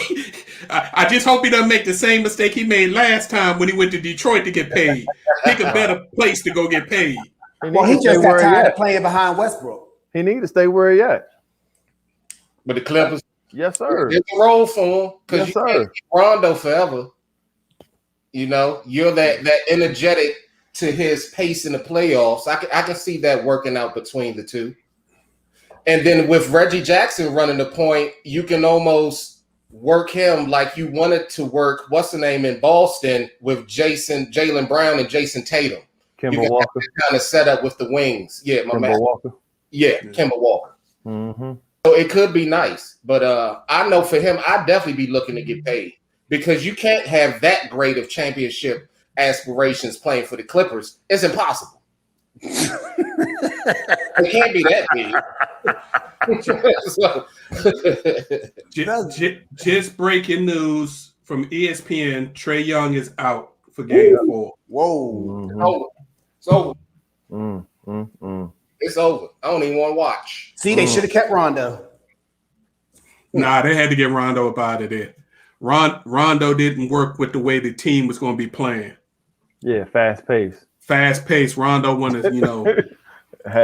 I just hope he doesn't make the same mistake he made last time when he went to Detroit to get paid. Pick a better place to go get paid. Well, he just got tired of playing behind Westbrook. He need to stay where he at. But the Clippers, Yes, sir. there's a role for him because Yes, you can't keep Rondo forever. You know, you're that energetic to his pace in the playoffs. I can see that working out between the two. And then with Reggie Jackson running the point, you can almost work him like you wanted to work, what's the name, in Boston with Jaylen Brown and Jason Tatum. Kemba Walker. Kind of set up with the wings. Yeah, my man. Walker. Yeah, Kemba Walker. Mm-hmm. So it could be nice. But I know for him, I'd definitely be looking to get paid because you can't have that great of championship aspirations playing for the Clippers. It's impossible. It can't be that big. Just breaking news from ESPN: Trae Young is out for Game 4. Whoa! It's over. Mm-hmm. It's over. I don't even want to watch. See, they should have kept Rondo. Nah, they had to get Rondo up out of there. Rondo didn't work with the way the team was going to be playing. Yeah, fast pace. Fast pace. Rondo wanted to,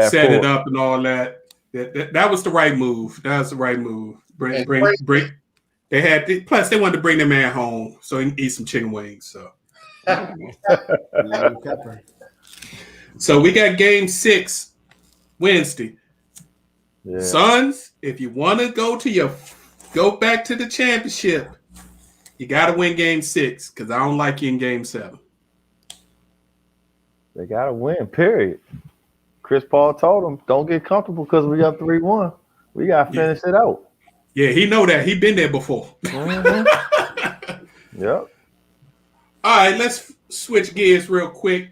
set it up and all that. That was the right move. That was the right move. Bring. They had plus they wanted to bring the man home so he can eat some chicken wings. So we got Game 6 Wednesday. Yeah. Suns, if you want to go back to the championship, you got to win Game 6 because I don't like you in Game 7. They got to win, period. Chris Paul told them, don't get comfortable because we got 3-1. We got to finish it out. Yeah, he know that. He been there before. Mm-hmm. Yep. All right, let's switch gears real quick.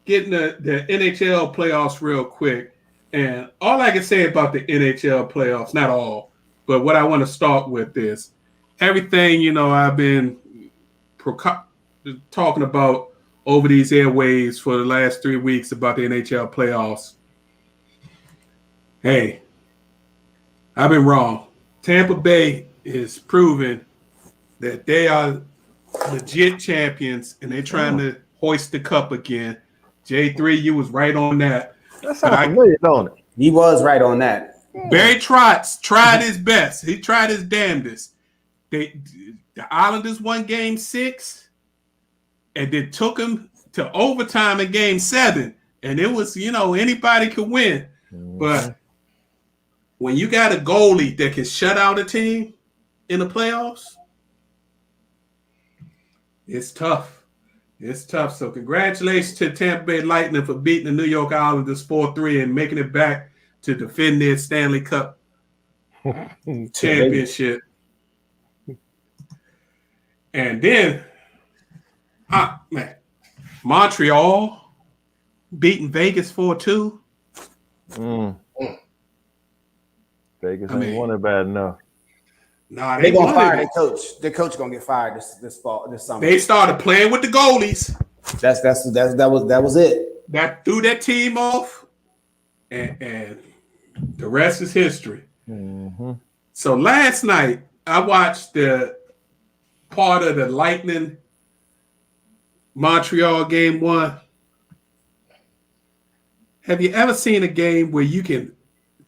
Getting the NHL playoffs real quick. And all I can say about the NHL playoffs, not all, but what I want to start with is everything, I've been talking about over these airwaves for the last 3 weeks about the NHL playoffs. Hey, I've been wrong. Tampa Bay is proving that they are legit champions and they're trying to hoist the cup again. J3, you was right on that. That sounds familiar, don't it? He was right on that. Barry Trotz tried his best. He tried his damnedest. The Islanders won Game 6 and then took him to overtime in Game 7. And it was, anybody could win. Mm-hmm. But when you got a goalie that can shut out a team in the playoffs, it's tough. It's tough. So congratulations to Tampa Bay Lightning for beating the New York Islanders 4-3 and making it back to defend their Stanley Cup championship. And then, Montreal beating Vegas 4-2. Vegas ain't won it bad enough. Nah, they gonna fire their coach. Their coach gonna get fired this summer. They started playing with the goalies. That was it. That threw that team off, and the rest is history. Mm-hmm. So last night I watched the part of the Lightning Montreal Game 1. Have you ever seen a game where you can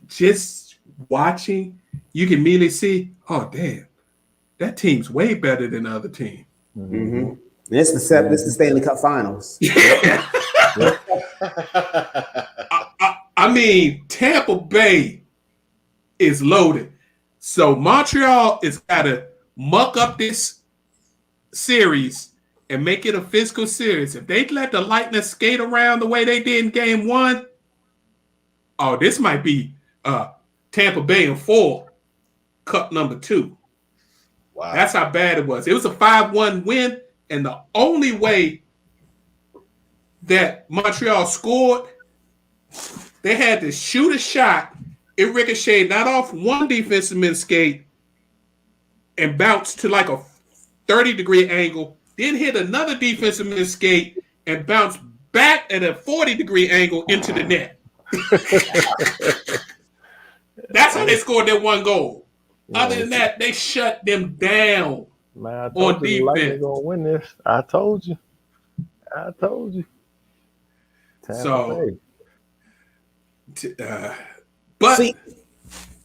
just watching, you can immediately see, oh damn, that team's way better than the other team. Mm-hmm. This is the Stanley Cup Finals. I mean, Tampa Bay is loaded. So Montreal is got to muck up this series and make it a physical series. If they let the Lightning skate around the way they did in Game 1, this might be Tampa Bay in 4, Cup number 2. Wow. That's how bad it was. It was a 5-1 win, and the only way that Montreal scored, they had to shoot a shot. It ricocheted not off one defensive man's skate and bounced to like a 30-degree angle, then hit another defensive man's skate and bounced back at a 40-degree angle into the net. That's how they scored that one goal. Other than that, they shut them down. Man, I on told you the Lightning defense. gonna win this. I told you. Tampa So, Bay. But See-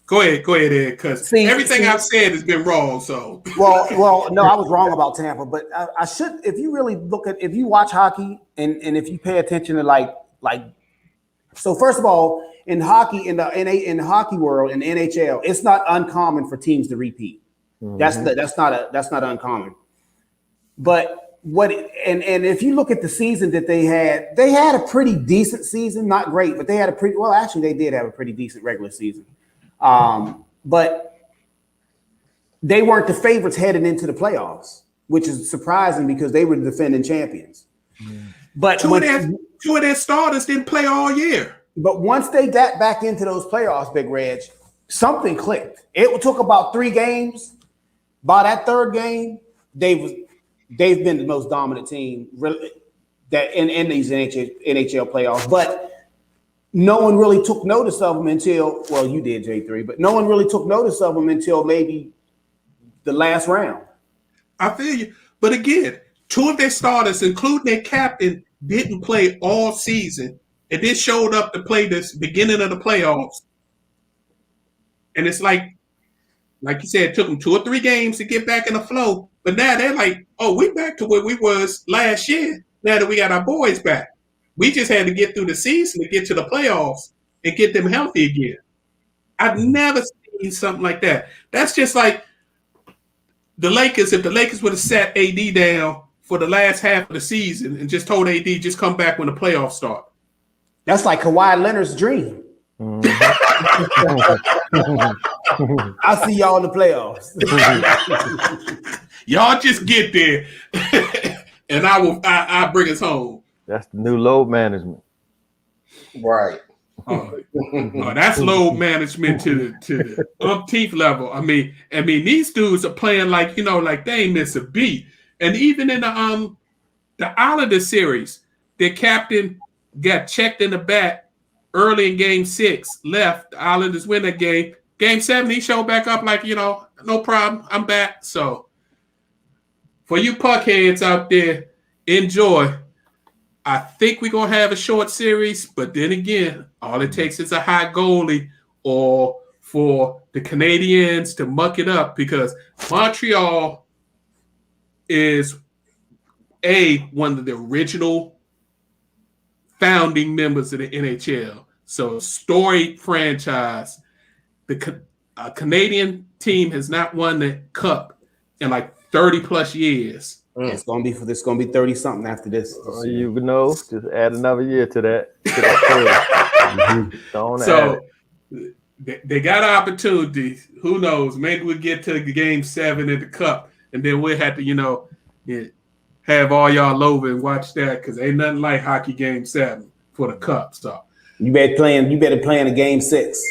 go ahead, Ed, because everything see- I've said has been wrong. So, Well, no, I was wrong about Tampa, but I should. If you really if you watch hockey and if you pay attention to like, so first of all, in hockey in the hockey world in NHL, it's not uncommon for teams to repeat. That's not uncommon. But and if you look at the season that they had a pretty decent season, not great, but they had actually they did have a pretty decent regular season. But they weren't the favorites heading into the playoffs, which is surprising because they were the defending champions. But two of their starters didn't play all year. But once they got back into those playoffs, Big Reg, something clicked. It took about 3 games. By that third game, they've been the most dominant team that in these NHL playoffs. But no one really took notice of them until, well, you did, J3, but no one really took notice of them until maybe the last round. I feel you. But again, 2 of their starters, including their captain, didn't play all season. And then showed up to play this beginning of the playoffs. And it's like you said, it took them 2 or 3 games to get back in the flow. But now they're like, oh, we back to where we was last year. Now that we got our boys back. We just had to get through the season to get to the playoffs and get them healthy again. I've never seen something like that. That's just like the Lakers. If the Lakers would have sat AD down for the last half of the season and just told AD just come back when the playoffs start. That's like Kawhi Leonard's dream. I'll see y'all in the playoffs. Y'all just get there, and I bring us home. That's the new load management. Right. Oh, that's load management to the umpteenth level. I mean, these dudes are playing like they ain't miss a beat. And even in the Islander series, their captain got checked in the back early in Game 6. Left. The Islanders win that game. Game 7, he showed back up like no problem. I'm back. So for you puckheads out there, enjoy. I think we're gonna have a short series, but then again, all it takes is a hot goalie or for the Canadiens to muck it up because Montreal is one of the original founding members of the NHL. So storied franchise. The Canadian team has not won the cup in like 30 plus years. It's gonna be 30 something after this. Just add another year to that. So they got opportunities. Who knows? Maybe we'll get to Game 7 in the cup, and then we'll have to, have all y'all over and watch that because ain't nothing like hockey Game 7 for the cup. So you better play in a Game 6.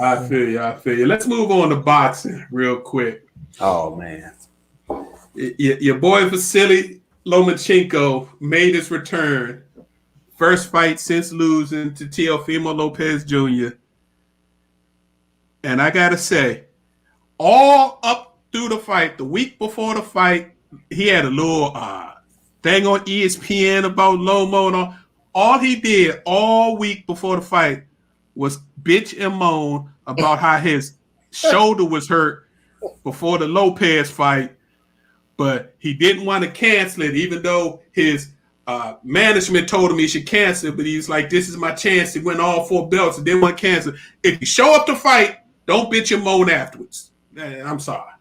I feel you. Let's move on to boxing real quick. Oh man, your boy Vasily Lomachenko made his return. First fight since losing to Teofimo Lopez Jr. And I gotta say, all up through the fight, the week before the fight, he had a little thing on ESPN about Lomo and all he did all week before the fight was bitch and moan about how his shoulder was hurt before the Lopez fight, but he didn't want to cancel it, even though his management told him he should cancel it, but he was like, this is my chance to win all 4 belts and didn't want to cancel it. If you show up to fight, don't bitch and moan afterwards. I'm sorry.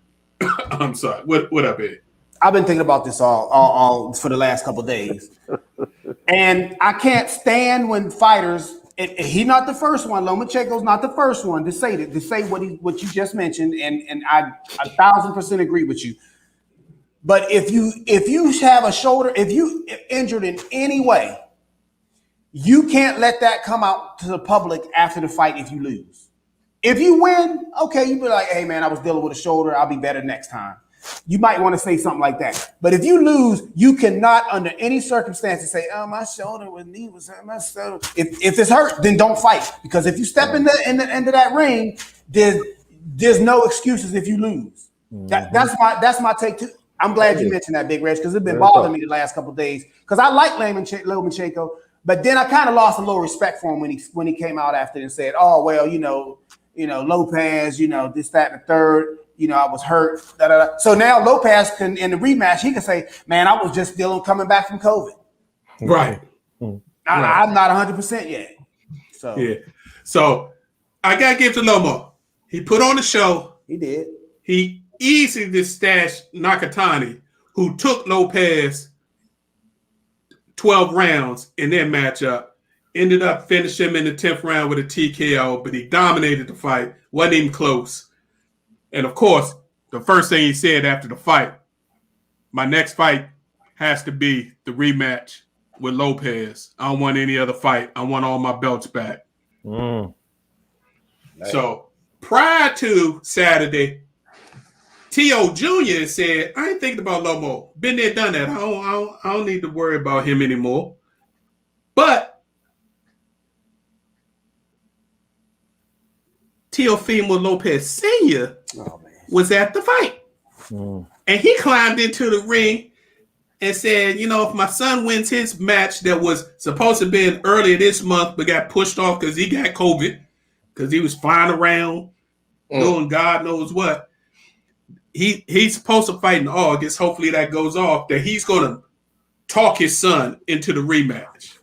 I'm sorry. What up, Ed? I've been thinking about this all for the last couple of days. And I can't stand when fighters, he's not the first one. Lomachenko's not the first one to say what you just mentioned, and I 1,000% agree with you. But if you have a shoulder, if you injured in any way, you can't let that come out to the public after the fight if you lose. If you win, okay, you be like, hey man, I was dealing with a shoulder, I'll be better next time. you might want to say something like that. But if you lose, you cannot, under any circumstances, say, "Oh, my shoulder, my knee was hurt, my shoulder." If it's hurt, then don't fight. Because if you step into that ring, there's no excuses if you lose. That's my take too. I'm glad you mentioned that, Big Reg, because it's been bothering me the last couple of days. Because I like Lomachenko, but then I kind of lost a little respect for him when he came out after and said, "Oh, well, Lopez, this, that, and the third. I was hurt." Da, da, da. So now Lopez can, in the rematch, he can say, "Man, I was just still coming back from COVID." Right. I'm not 100% yet. So yeah. So I gotta give to Lomo. He put on the show. he did. He easily distashed Nakatani, who took Lopez 12 rounds in their matchup. Ended up finishing him in the 10th round with a TKO, but he dominated the fight. Wasn't even close. And of course, the first thing he said after the fight, my next fight has to be the rematch with Lopez. I don't want any other fight. I want all my belts back. So prior to Saturday, T.O. Jr. said, "I ain't thinking about Lomo. Been there, done that. I don't need to worry about him anymore." But Teofimo Lopez Sr. Was at the fight. And he climbed into the ring and said, if my son wins his match that was supposed to have been earlier this month but got pushed off because he got COVID, because he was flying around doing God knows what, he's supposed to fight in August. Hopefully that goes off, that he's going to talk his son into the rematch.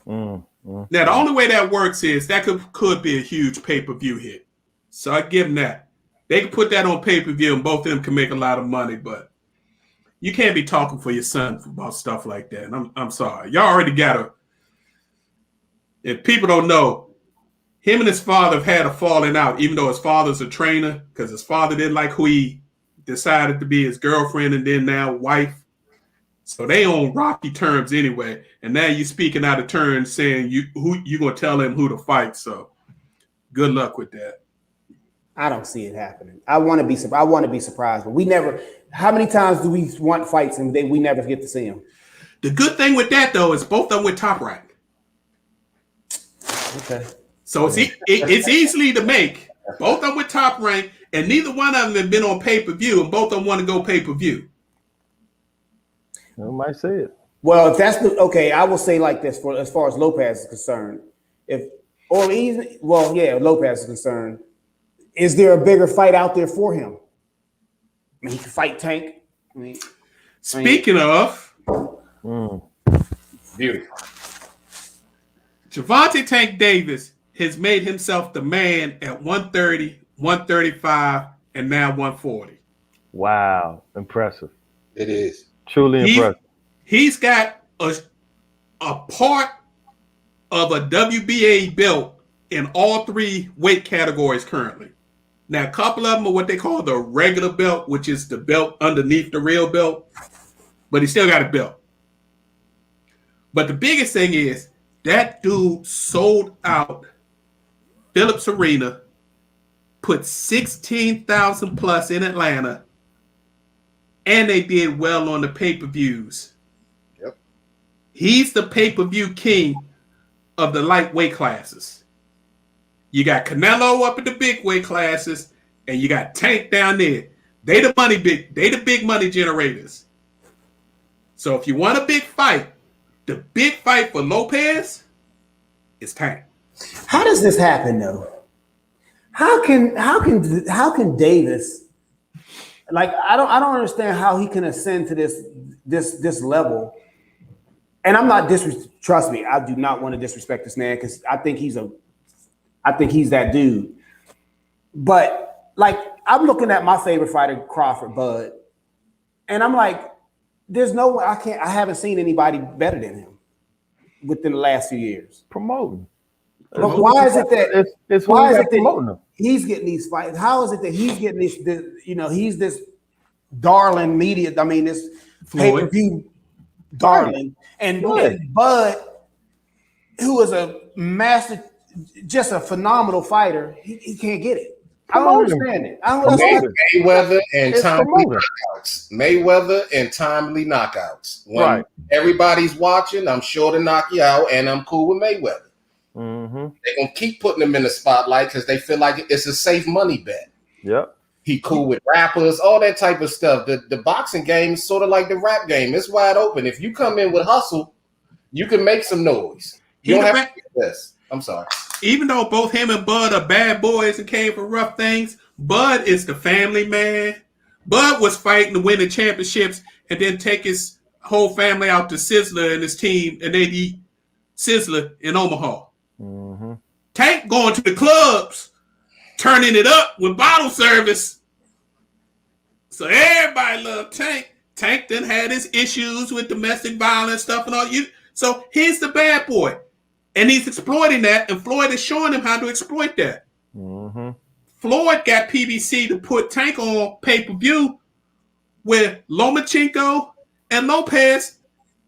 Now, the only way that works is that could be a huge pay-per-view hit. So I give them that. They can put that on pay-per-view and both of them can make a lot of money, but you can't be talking for your son about stuff like that. And I'm sorry. Y'all already got if people don't know, him and his father have had a falling out, even though his father's a trainer, because his father didn't like who he decided to be his girlfriend and then now wife. So they on rocky terms anyway. And now you speaking out of turn saying you gonna tell him who to fight. So good luck with that. I don't see it happening. I want to be surprised, but we never. How many times do we want fights and we never get to see them? The good thing with that though is both of them with Top Rank. Okay. So it's easily to make. Both of them with Top Rank, and neither one of them have been on pay-per-view, and both of them want to go pay-per-view. I might say it. Well, if that's I will say like this as far as Lopez is concerned. Lopez is concerned. Is there a bigger fight out there for him? I mean, he can fight Tank. Speaking of, Beautiful. Gervonta Tank Davis has made himself the man at 130, 135, and now 140. Wow. Impressive. It is. Truly impressive. He's got a part of a WBA belt in all three weight categories currently. Now, a couple of them are what they call the regular belt, which is the belt underneath the real belt, but he still got a belt. But the biggest thing is that dude sold out Phillips Arena, put 16,000 plus in Atlanta, and they did well on the pay-per-views. Yep. He's the pay-per-view king of the lightweight classes. You got Canelo up in the big weight classes, and you got Tank down there. They the big money generators. So if you want a big fight, the big fight for Lopez is Tank. How does this happen though? How can Davis, like, I don't understand how he can ascend to this level. And I'm not trust me, I do not want to disrespect this man because I think he's that dude. But like, I'm looking at my favorite fighter, Crawford Bud, and I'm like, there's no way I haven't seen anybody better than him within the last few years. Promoting. But why is it that it's why is it promoting that them? he's getting these fights? How is it that he's getting this he's this darling media, this pay-per-view darling, and Bud, who is a master, just a phenomenal fighter, he can't get it. I don't Promoting. understand it. I don't understand. Mayweather and It's timely promoting. knockouts. Mayweather and timely knockouts. When Right. everybody's watching, I'm sure to knock you out, and I'm cool with Mayweather. Mm-hmm. They're gonna keep putting him in the spotlight because they feel like it's a safe money bet. Yep. He cool with rappers, all that type of stuff. The boxing game is sort of like the rap game. It's wide open. If you come in with hustle, you can make some noise. You don't have to do this. I'm sorry. Even though both him and Bud are bad boys and came from rough things, Bud is the family man. Bud was fighting to win the championships and then take his whole family out to Sizzler and his team, and they'd eat Sizzler in Omaha. Mm-hmm. Tank going to the clubs, turning it up with bottle service. So everybody loved Tank. Tank then had his issues with domestic violence stuff and all. So he's the bad boy. And he's exploiting that, and Floyd is showing him how to exploit that. Mm-hmm. Floyd got PBC to put Tank on pay-per-view where Lomachenko and Lopez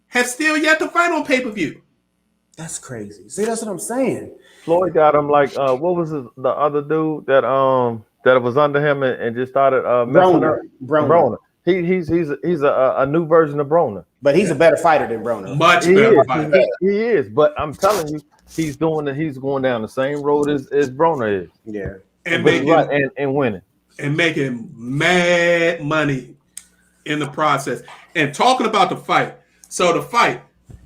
have still yet to fight on pay-per-view. That's crazy. See, that's what I'm saying. Floyd got him like what was the other dude that was under him and just started messing up? Broner. He's a new version of Broner. But he's a better fighter than Broner. Much better fighter. He is, but I'm telling you, he's going down the same road as Broner is. Yeah. And winning. And making mad money in the process. And talking about the fight. So the fight,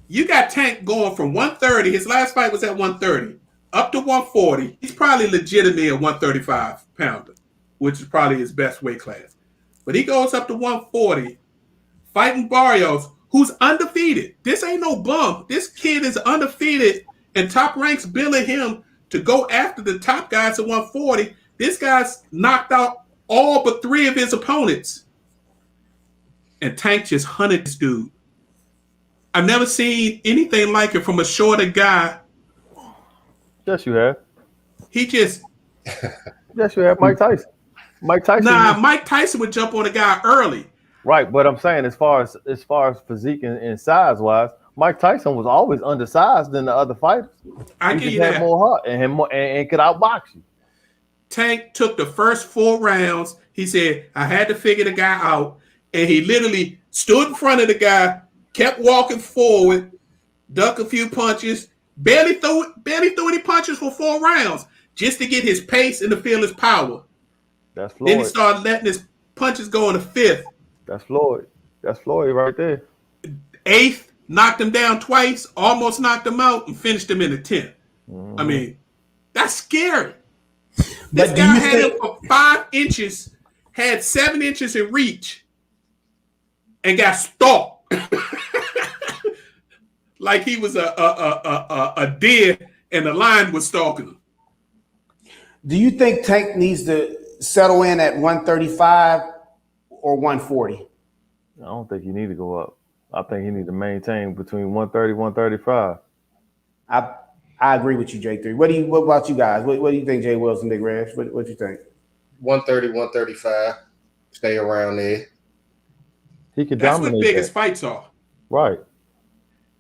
you got Tank going from 130. His last fight was at 130 up to 140. He's probably legitimately a 135 pounder, which is probably his best weight class. But he goes up to 140, fighting Barrios, who's undefeated. This ain't no bum. This kid is undefeated, and Top Rank's billing him to go after the top guys at 140. This guy's knocked out all but 3 of his opponents. And Tank just hunted this dude. I've never seen anything like it from a shorter guy. Yes, you have. He just... Yes, you have. Mike Tyson. Mike Tyson would jump on a guy early. Right, but I'm saying as far as physique and size wise, Mike Tyson was always undersized than the other fighters. I he give just you had that. more heart and could outbox you. Tank took the first 4 rounds. He said, I had to figure the guy out. And he literally stood in front of the guy, kept walking forward, ducked a few punches, barely threw any punches for 4 rounds just to get his pace and to feel his power. That's Floyd. Then he started letting his punches go in the 5th. That's Floyd. That's Floyd right there. 8th, knocked him down twice, almost knocked him out, and finished him in the 10th. Mm-hmm. I mean, that's scary. But This do guy you had think- him for 5 inches, had 7 inches in reach, and got stalked like he was a deer, and the lion was stalking him. Do you think Tank needs to settle in at 135 or 140? I don't think you need to go up. I think you need to maintain between 130 135. I agree with you, J3. What about you guys? What do you think, Jay Wilson, Big Revs? What do you think? 130, 135. Stay around there. He could That's dominate what biggest that. fights are. Right.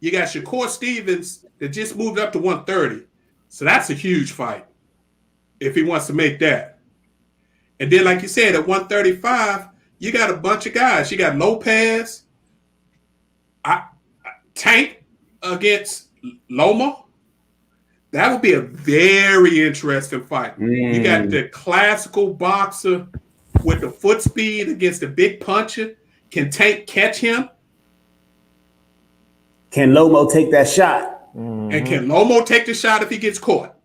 You got Shakur Stevens that just moved up to 130. So that's a huge fight if he wants to make that. And then, like you said, at 135, you got a bunch of guys. You got Lopez, Tank against Loma. That would be a very interesting fight. You got the classical boxer with the foot speed against the big puncher. Can Tank catch him? Can Lomo take that shot? And can Lomo take the shot if he gets caught?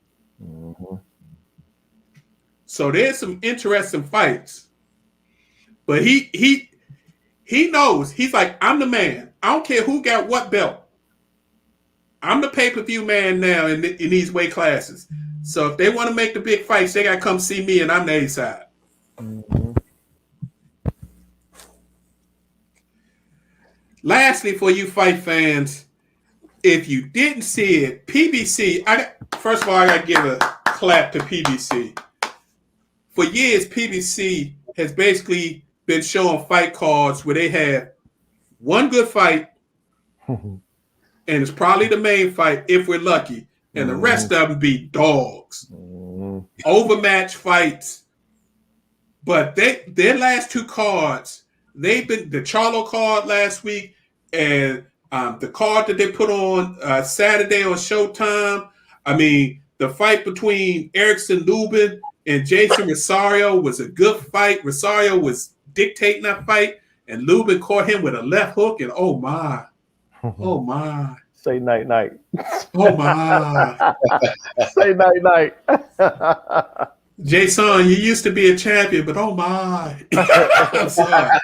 So there's some interesting fights. But he knows. He's like, I'm the man. I don't care who got what belt. I'm the pay-per-view man now in these weight classes. So if they want to make the big fights, they got to come see me, and I'm the A side. Lastly, for you fight fans, if you didn't see it, PBC, first of all, I got to give a clap to PBC. For years, PBC has basically been showing fight cards where they have one good fight, and it's probably the main fight if we're lucky, and the rest of them be dogs. Overmatched fights But their last two cards, they've been the Charlo card last week and the card that they put on Saturday on Showtime. I mean, the fight between Erickson Lubin and Jason Rosario was a good fight. Rosario was dictating that fight, and Lubin caught him with a left hook, and oh my. Say night night. Oh my. Say night night. Jason, you used to be a champion, but oh my. I'm sorry.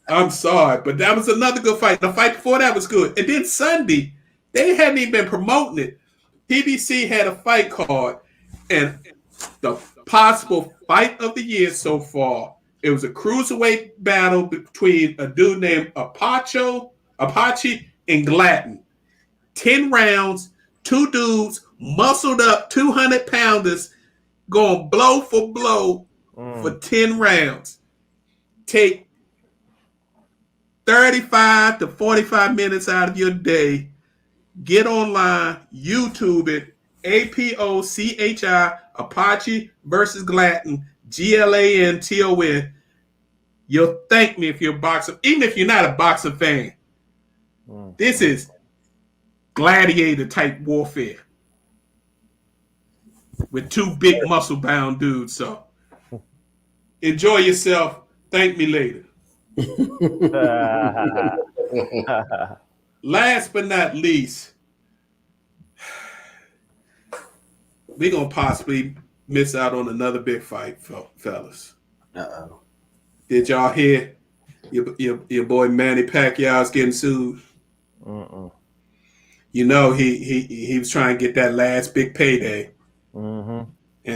I'm sorry, but that was another good fight. The fight before that was good. And then Sunday, they hadn't even been promoting it. PBC had a fight card, and the possible fight of the year so far, it was a cruiserweight battle between a dude named Apache and Glatton. 10 rounds, two dudes, muscled up 200-pounders, going blow for blow for 10 rounds. Take 35 to 45 minutes out of your day. Get online, YouTube it, APOCHI, Apache versus Glatton, GLANTON. You'll thank me if you're a boxer, even if you're not a boxing fan. This is gladiator type warfare with two big muscle bound dudes. So enjoy yourself. Thank me later. Last but not least, we're going to possibly miss out on another big fight, fellas. Uh-oh. Did y'all hear your boy Manny Pacquiao's getting sued? You know, he was trying to get that last big payday and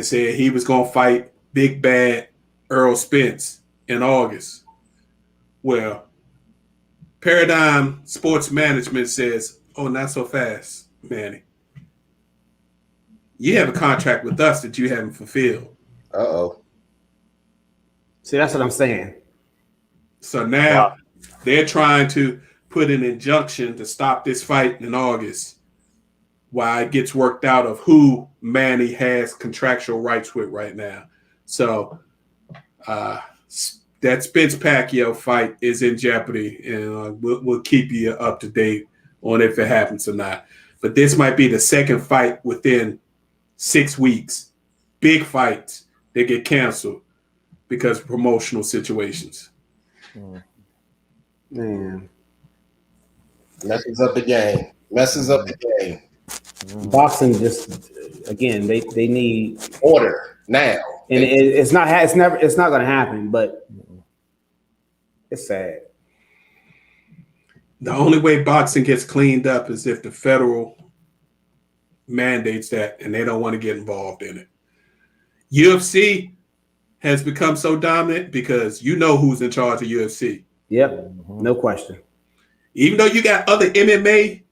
said he was going to fight Big Bad Earl Spence in August. Well, Paradigm Sports Management says, oh, not so fast, Manny. You have a contract with us that you haven't fulfilled. Uh-oh. See, that's what I'm saying. So now they're trying to put an injunction to stop this fight in August while it gets worked out of who Manny has contractual rights with right now. So that Spence Pacquiao fight is in jeopardy, and we'll keep you up to date on if it happens or not. But this might be the second fight within 6 weeks. Big fights that get canceled because of promotional situations. Man. Messes up the game. Messes up the game. Boxing just, again, they need Order now. and it's not going to happen, but it's sad. The only way boxing gets cleaned up is if the federal mandates that, and they don't want to get involved in it. UFC has become so dominant because you know who's in charge of UFC. Yep, no question. Even though you got other MMA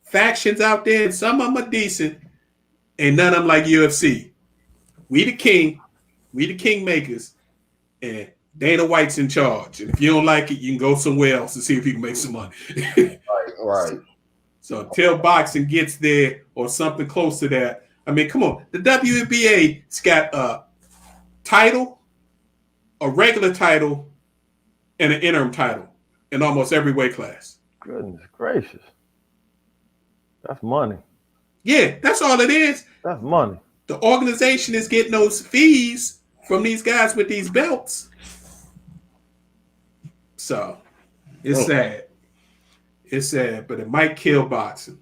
factions out there, and some of them are decent, and none of them like UFC. We the kingmakers, and Dana White's in charge. And if you don't like it, you can go somewhere else and see if you can make some money. Right. So until boxing gets there or something close to that, I mean, come on. The WNBA's got a title, a regular title, and an interim title in almost every weight class. Goodness gracious. That's money. Yeah, that's all it is. That's money. The organization is getting those fees from these guys with these belts. So it's sad. It's sad, but it might kill boxing.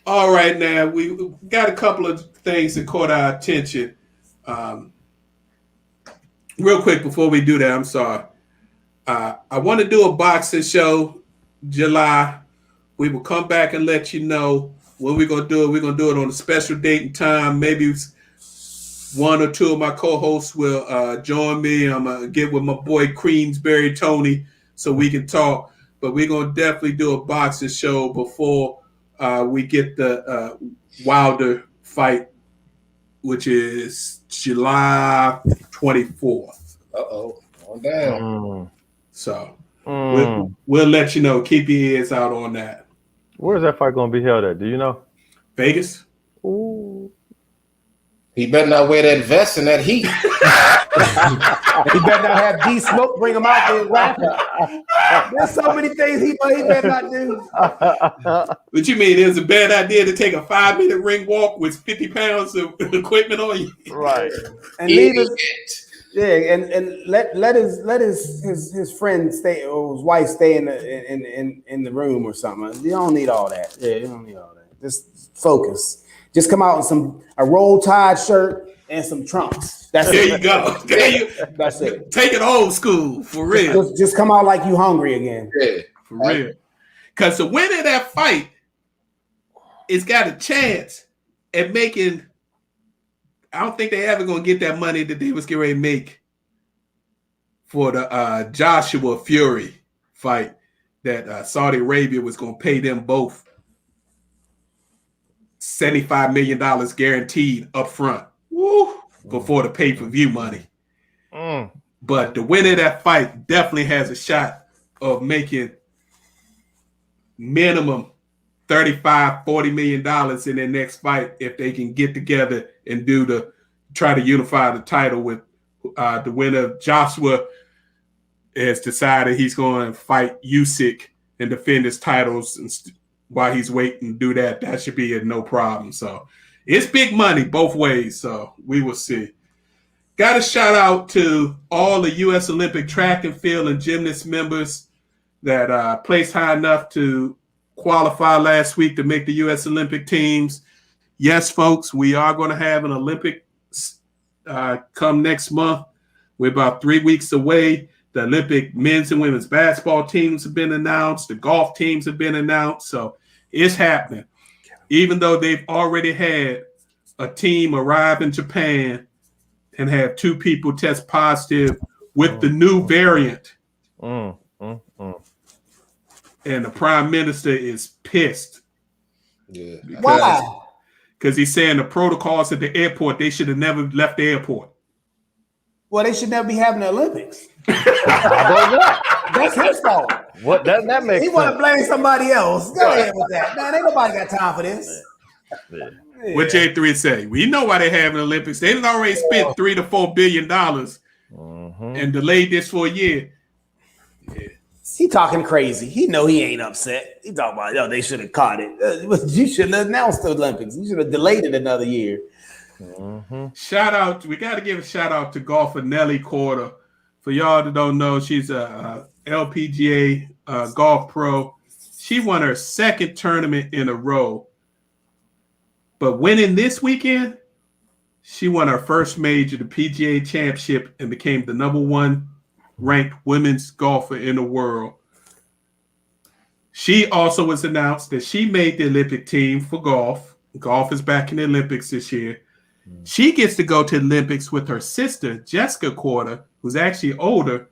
All right, now we got a couple of things that caught our attention. Real quick before we do that, I'm sorry. I want to do a boxing show July. We will come back and let you know when we're going to do it. We're going to do it on a special date and time. Maybe one or two of my co-hosts will join me. I'm going to get with my boy Queensberry Tony so we can talk. But we're going to definitely do a boxing show before we get the Wilder fight, which is July 24th. Uh-oh. On down. So we'll let you know. Keep your ears out on that. Where's that fight going to be held at? Do you know? Vegas? Ooh. He better not wear that vest and that heat. He better not have D Smoke bring him out there rapping. There's so many things he better not do. What you mean? It's a bad idea to take a 5-minute ring walk with 50 pounds of equipment on you? Right. And leave us. Yeah, and let his friend stay or his wife stay in the room or something. You don't need all that. Yeah, you don't need all that. Just focus. Just come out in a roll tide shirt and some trunks. That's There it. you go. That's it. Take it old school for real. Just come out like you hungry again. Yeah. For real. Because the winner of that fight is got a chance at making. I don't think they ever gonna get that money that they was getting ready to make for the Joshua Fury fight that Saudi Arabia was gonna pay them both $75 million guaranteed up front. Woo, before the pay-per-view money. But the winner of that fight definitely has a shot of making minimum $35-40 million in their next fight if they can get together and try to unify the title with the winner. Joshua has decided he's going to fight Usyk and defend his titles, and while he's waiting to do that, that should be a no problem. So it's big money both ways. So we will see. Got a shout out to all the U.S. Olympic track and field and gymnast members that placed high enough to qualify last week to make the U.S. Olympic teams. Yes, folks, we are going to have an Olympics come next month. We're about 3 weeks away. The Olympic men's and women's basketball teams have been announced. The golf teams have been announced. So it's happening. Even though they've already had a team arrive in Japan and have 2 people test positive with the new variant. And the prime minister is pissed. Yeah. Why? Because he's saying the protocols at the airport, they should have never left the airport. Well, they should never be having the Olympics. That's his fault. What doesn't that make He want to blame somebody else. Go ahead with that. Man, ain't nobody got time for this. Yeah. What J3 say? We know why they have the Olympics. They done already spent $3 to $4 billion and delayed this for a year. Yeah. He talking crazy. He know he ain't upset. He talking about, yo, they should have caught it. You should have announced the Olympics. You should have delayed it another year. Shout out. We got to give a shout out to golfer Nelly Korda. For y'all that don't know, she's a LPGA golf pro. She won her 2nd tournament in a row. But winning this weekend, she won her first major, the PGA Championship, and became the #1 ranked women's golfer in the world. She also was announced that she made the Olympic team for golf. Golf is back in the Olympics this year. She gets to go to the Olympics with her sister, Jessica Korda, who's actually older,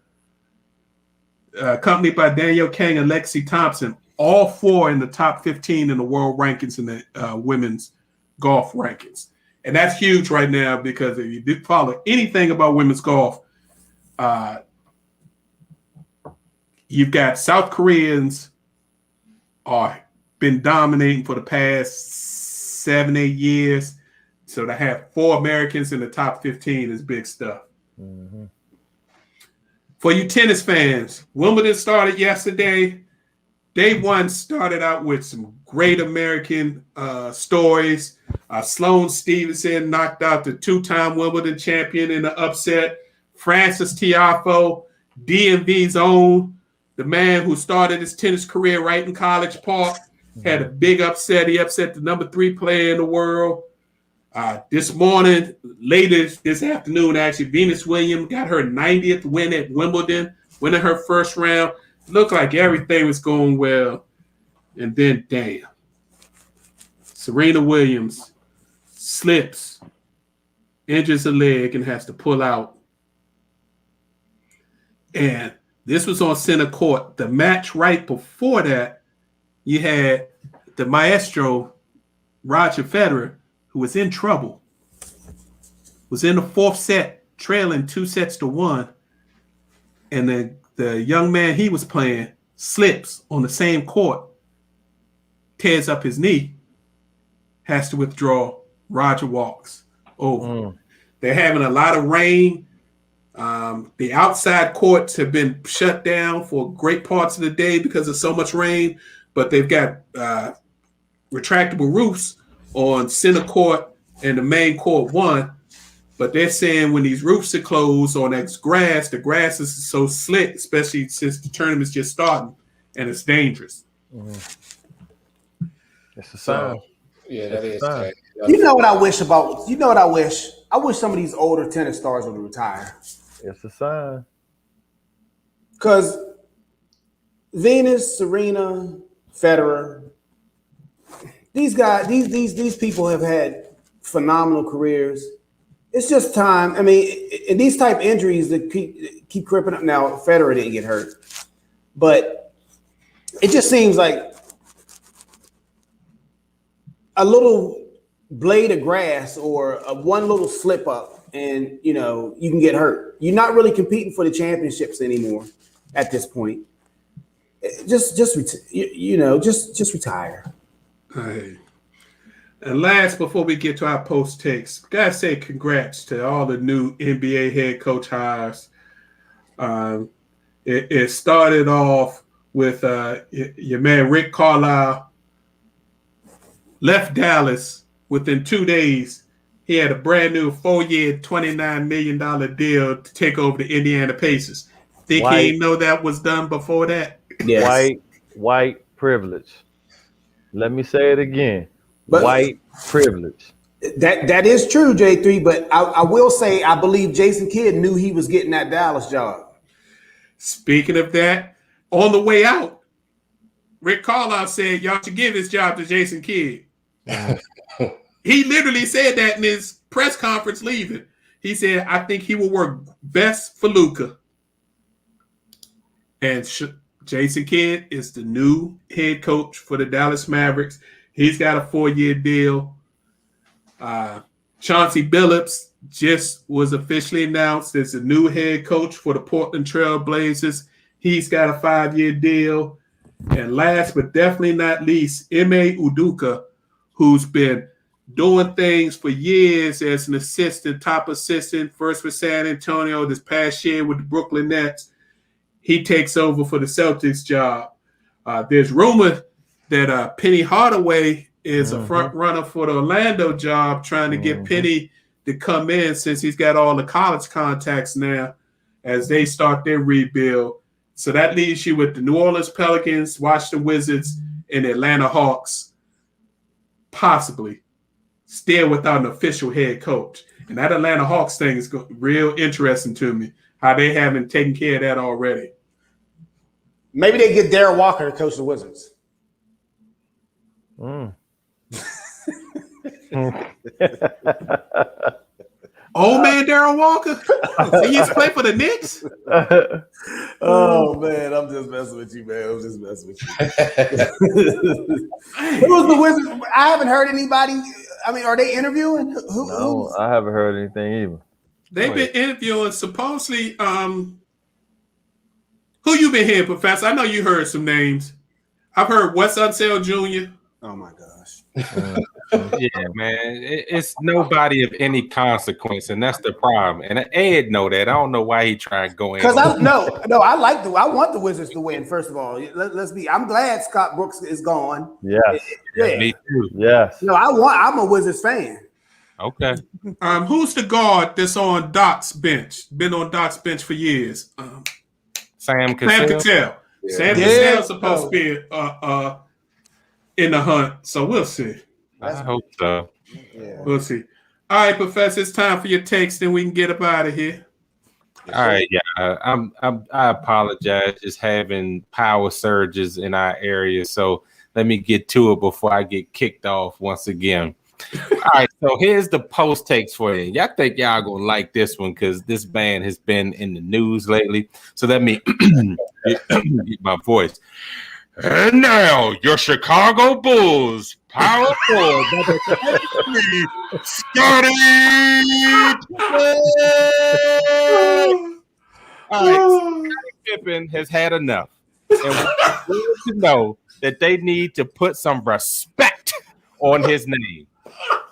accompanied by Danielle Kang and Lexi Thompson, all 4 in the top 15 in the world rankings in the women's golf rankings. And that's huge right now because if you did follow anything about women's golf, you've got South Koreans are been dominating for the past 7-8 years. So to have 4 Americans in the top 15 is big stuff. For you tennis fans, Wimbledon started yesterday. Day 1 started out with some great American stories. Sloane Stevenson knocked out the 2-time Wimbledon champion in the upset. Francis Tiafoe, DMV's own, the man who started his tennis career right in College Park, had a big upset. He upset the #3 player in the world. This morning, later this afternoon, actually, Venus Williams got her 90th win at Wimbledon, winning her first round. Looked like everything was going well. And then, damn, Serena Williams slips, injures a leg, and has to pull out. And this was on center court. The match right before that, you had the maestro, Roger Federer, who was in trouble, was in the 4th set, trailing 2-1. And the young man he was playing slips on the same court, tears up his knee, has to withdraw. Roger walks. over. They're having a lot of rain. The outside courts have been shut down for great parts of the day because of so much rain, but they've got retractable roofs on center court and the main court 1. But they're saying when these roofs are closed on that grass, the grass is so slick, especially since the tournament's just starting, and it's dangerous. It's a sign. Yeah, that is. You know what I wish about? You know what I wish? I wish some of these older tennis stars would retire. It's a sign. Because Venus, Serena, Federer, these guys, these people have had phenomenal careers. It's just time. I mean, and these type injuries that keep creeping up. Now, Federer didn't get hurt, but it just seems like a little blade of grass or one little slip up, and you can get hurt. You're not really competing for the championships anymore at this point. Just retire. Hey. And last, before we get to our post takes, gotta say congrats to all the new NBA head coach hires. It started off with your man Rick Carlisle. Left Dallas within 2 days. He had a brand new 4-year, $29 million deal to take over the Indiana Pacers. Think he didn't know that was done before that? Yes. White privilege. Let me say it again. But white privilege. That is true, J3. But I will say I believe Jason Kidd knew he was getting that Dallas job. Speaking of that, on the way out, Rick Carlisle said, y'all should give this job to Jason Kidd. He literally said that in his press conference leaving. He said, I think he will work best for Luka. And Jason Kidd is the new head coach for the Dallas Mavericks. He's got a 4-year deal. Chauncey Billups just was officially announced as the new head coach for the Portland Trail Blazers. He's got a 5-year deal. And last but definitely not least, Ime Udoka, who's been doing things for years as an assistant, top assistant, first with San Antonio, this past year with the Brooklyn Nets. He takes over for the Celtics job. There's rumor that Penny Hardaway is a front runner for the Orlando job, trying to get Penny to come in since he's got all the college contacts now as they start their rebuild. So that leaves you with the New Orleans Pelicans, Washington Wizards, and the Atlanta Hawks, possibly still without an official head coach. And that Atlanta Hawks thing is real interesting to me, how they haven't taken care of that already. Maybe they get Darryl Walker to coach the Wizards. Old man Darryl Walker? He used to play for the Knicks? Oh, man, I'm just messing with you, man. I'm just messing with you. Who was the Wizards? I haven't heard anybody. I mean, are they interviewing? No, I haven't heard anything either. They've been interviewing supposedly. Who you been hearing, Professor? I know you heard some names. I've heard Wes Unseld Jr. Oh my gosh. Yeah, man. It's nobody of any consequence, and that's the problem. And Ed know that. I don't know why he tried to go in. Because I want the Wizards to win. First of all, let's be. I'm glad Scott Brooks is gone. Yes. Yeah. Me too. Yes. No, I'm a Wizards fan. Okay. Who's the guard that's on Doc's bench? Been on Doc's bench for years. Sam Cassell. Cassell. Yeah. Sam Cassell's supposed to be in the hunt, so we'll see. I hope so. Yeah. We'll see. All right, Professor, it's time for your takes, then we can get up out of here. All right, yeah. I apologize. Just having power surges in our area, so let me get to it before I get kicked off once again. All right, so here's the post takes for you. Y'all think y'all gonna like this one because this man has been in the news lately. So let me get my voice. And now your Chicago Bulls power forward, Scottie Pippen. All right, Scottie Pippen has had enough, and we need to know that they need to put some respect on his name.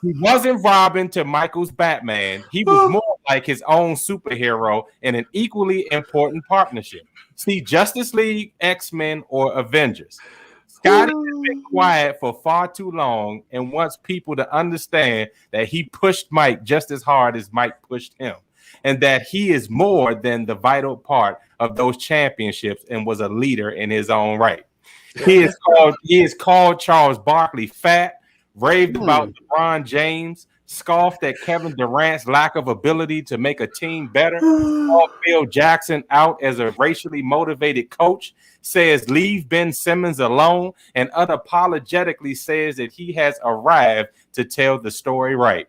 He wasn't Robin to Michael's Batman. He was more like his own superhero in an equally important partnership. See Justice League, X-Men, or Avengers. Scotty has been quiet for far too long and wants people to understand that he pushed Mike just as hard as Mike pushed him, and that he is more than the vital part of those championships and was a leader in his own right. He is called Charles Barkley fat, raved about LeBron James, scoffed at Kevin Durant's lack of ability to make a team better, called Phil Jackson out as a racially motivated coach, says leave Ben Simmons alone, and unapologetically says that he has arrived to tell the story right.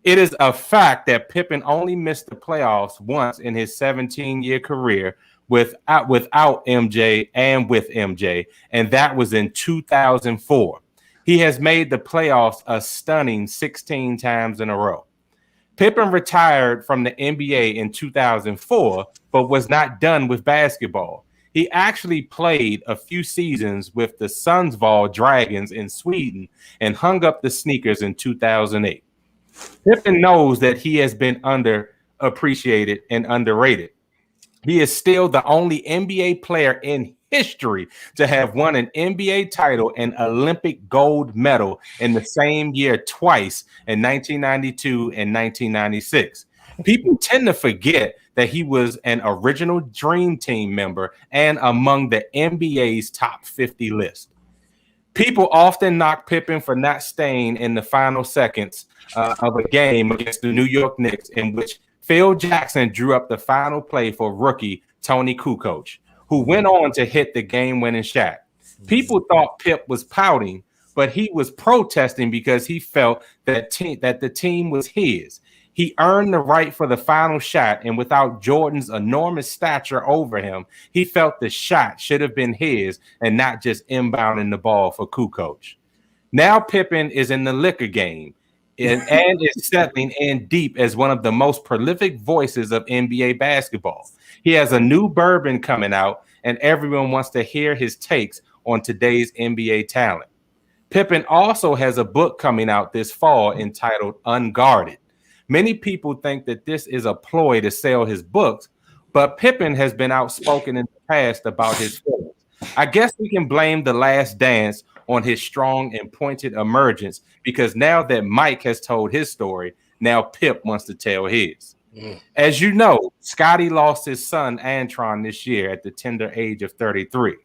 It is a fact that Pippen only missed the playoffs once in his 17-year career without MJ and with MJ, and that was in 2004. He has made the playoffs a stunning 16 times in a row. Pippen retired from the NBA in 2004, but was not done with basketball. He actually played a few seasons with the Sundsvall Dragons in Sweden and hung up the sneakers in 2008. Pippen knows that he has been underappreciated and underrated. He is still the only NBA player in history to have won an NBA title and Olympic gold medal in the same year twice, in 1992 and 1996. People tend to forget that he was an original Dream Team member and among the NBA's top 50 list. People often knock Pippen for not staying in the final seconds of a game against the New York Knicks, in which Phil Jackson drew up the final play for rookie Tony Kukoc, who went on to hit the game-winning shot. People thought Pip was pouting, but he was protesting because he felt that the team was his. He earned the right for the final shot, and without Jordan's enormous stature over him, he felt the shot should have been his and not just inbounding the ball for Kukoc. Now Pippen is in the liquor game and is settling in deep as one of the most prolific voices of NBA basketball. He has a new bourbon coming out, and everyone wants to hear his takes on today's NBA talent. Pippen also has a book coming out this fall entitled Unguarded. Many people think that this is a ploy to sell his books, but Pippen has been outspoken in the past about his feelings. I guess we can blame The Last Dance on his strong and pointed emergence, because now that Mike has told his story, now Pip wants to tell his. As you know, Scotty lost his son Antron this year at the tender age of 33.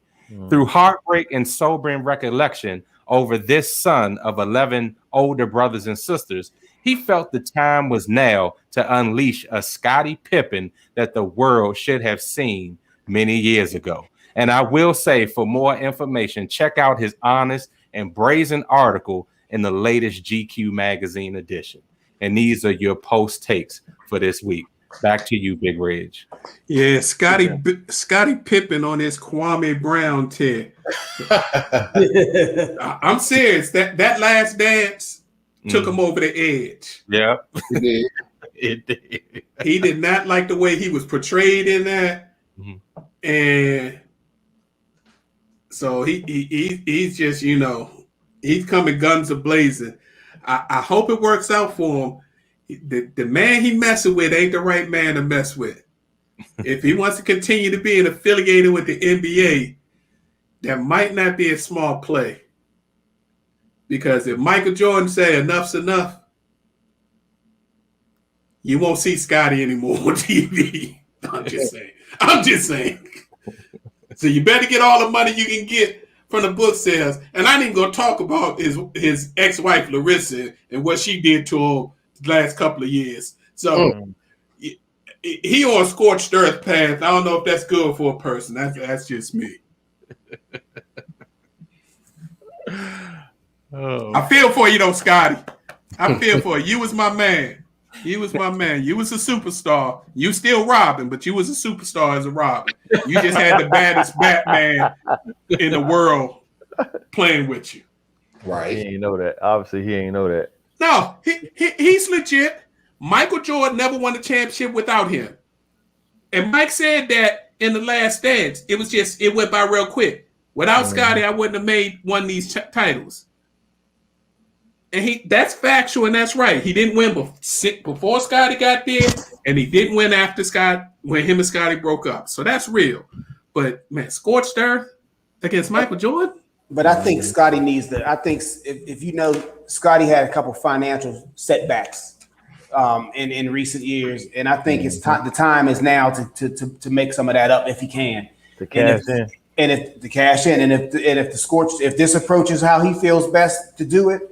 Through heartbreak and sobering recollection over this son of 11 older brothers and sisters, he felt the time was now to unleash a Scottie Pippen that the world should have seen many years ago. And I will say, for more information, check out his honest and brazen article in the latest GQ magazine edition. And these are your post takes for this week. Back to you, Big Reg. Yeah, Scottie Pippen on his Kwame Brown tear. I'm serious. That Last Dance took him over the edge. Yeah, it did. He did not like the way he was portrayed in that, and so he's just, he's coming guns a-blazing. I hope it works out for him. The man he messing with ain't the right man to mess with. If he wants to continue to be affiliated with the NBA, that might not be a small play. Because if Michael Jordan say enough's enough, you won't see Scotty anymore on TV. I'm just saying. So you better get all the money you can get from the book sales. And I ain't gonna talk about his ex-wife Larissa and what she did to him the last couple of years. So he on scorched earth path. I don't know if that's good for a person. That's just me. I feel for you though, Scotty. I feel for you. You was my man. You was a superstar. You still Robin, but you was a superstar as a Robin. You just had the baddest Batman in the world playing with you. Right. He ain't know that. Obviously, he ain't know that. No, he's legit. Michael Jordan never won a championship without him. And Mike said that in The Last Dance. It went by real quick. Without Scotty, I wouldn't have won these titles. And that's factual and that's right. He didn't win before Scotty got there, and he didn't win after Scott when him and Scotty broke up. So that's real. But man, scorched earth against Michael Jordan. But I think Scotty needs the. I think if you know, Scotty had a couple financial setbacks in recent years, and I think it's time. The time is now to make some of that up if he can. To cash in. And if the cash in, and if the scorched, if this approach is how he feels best to do it,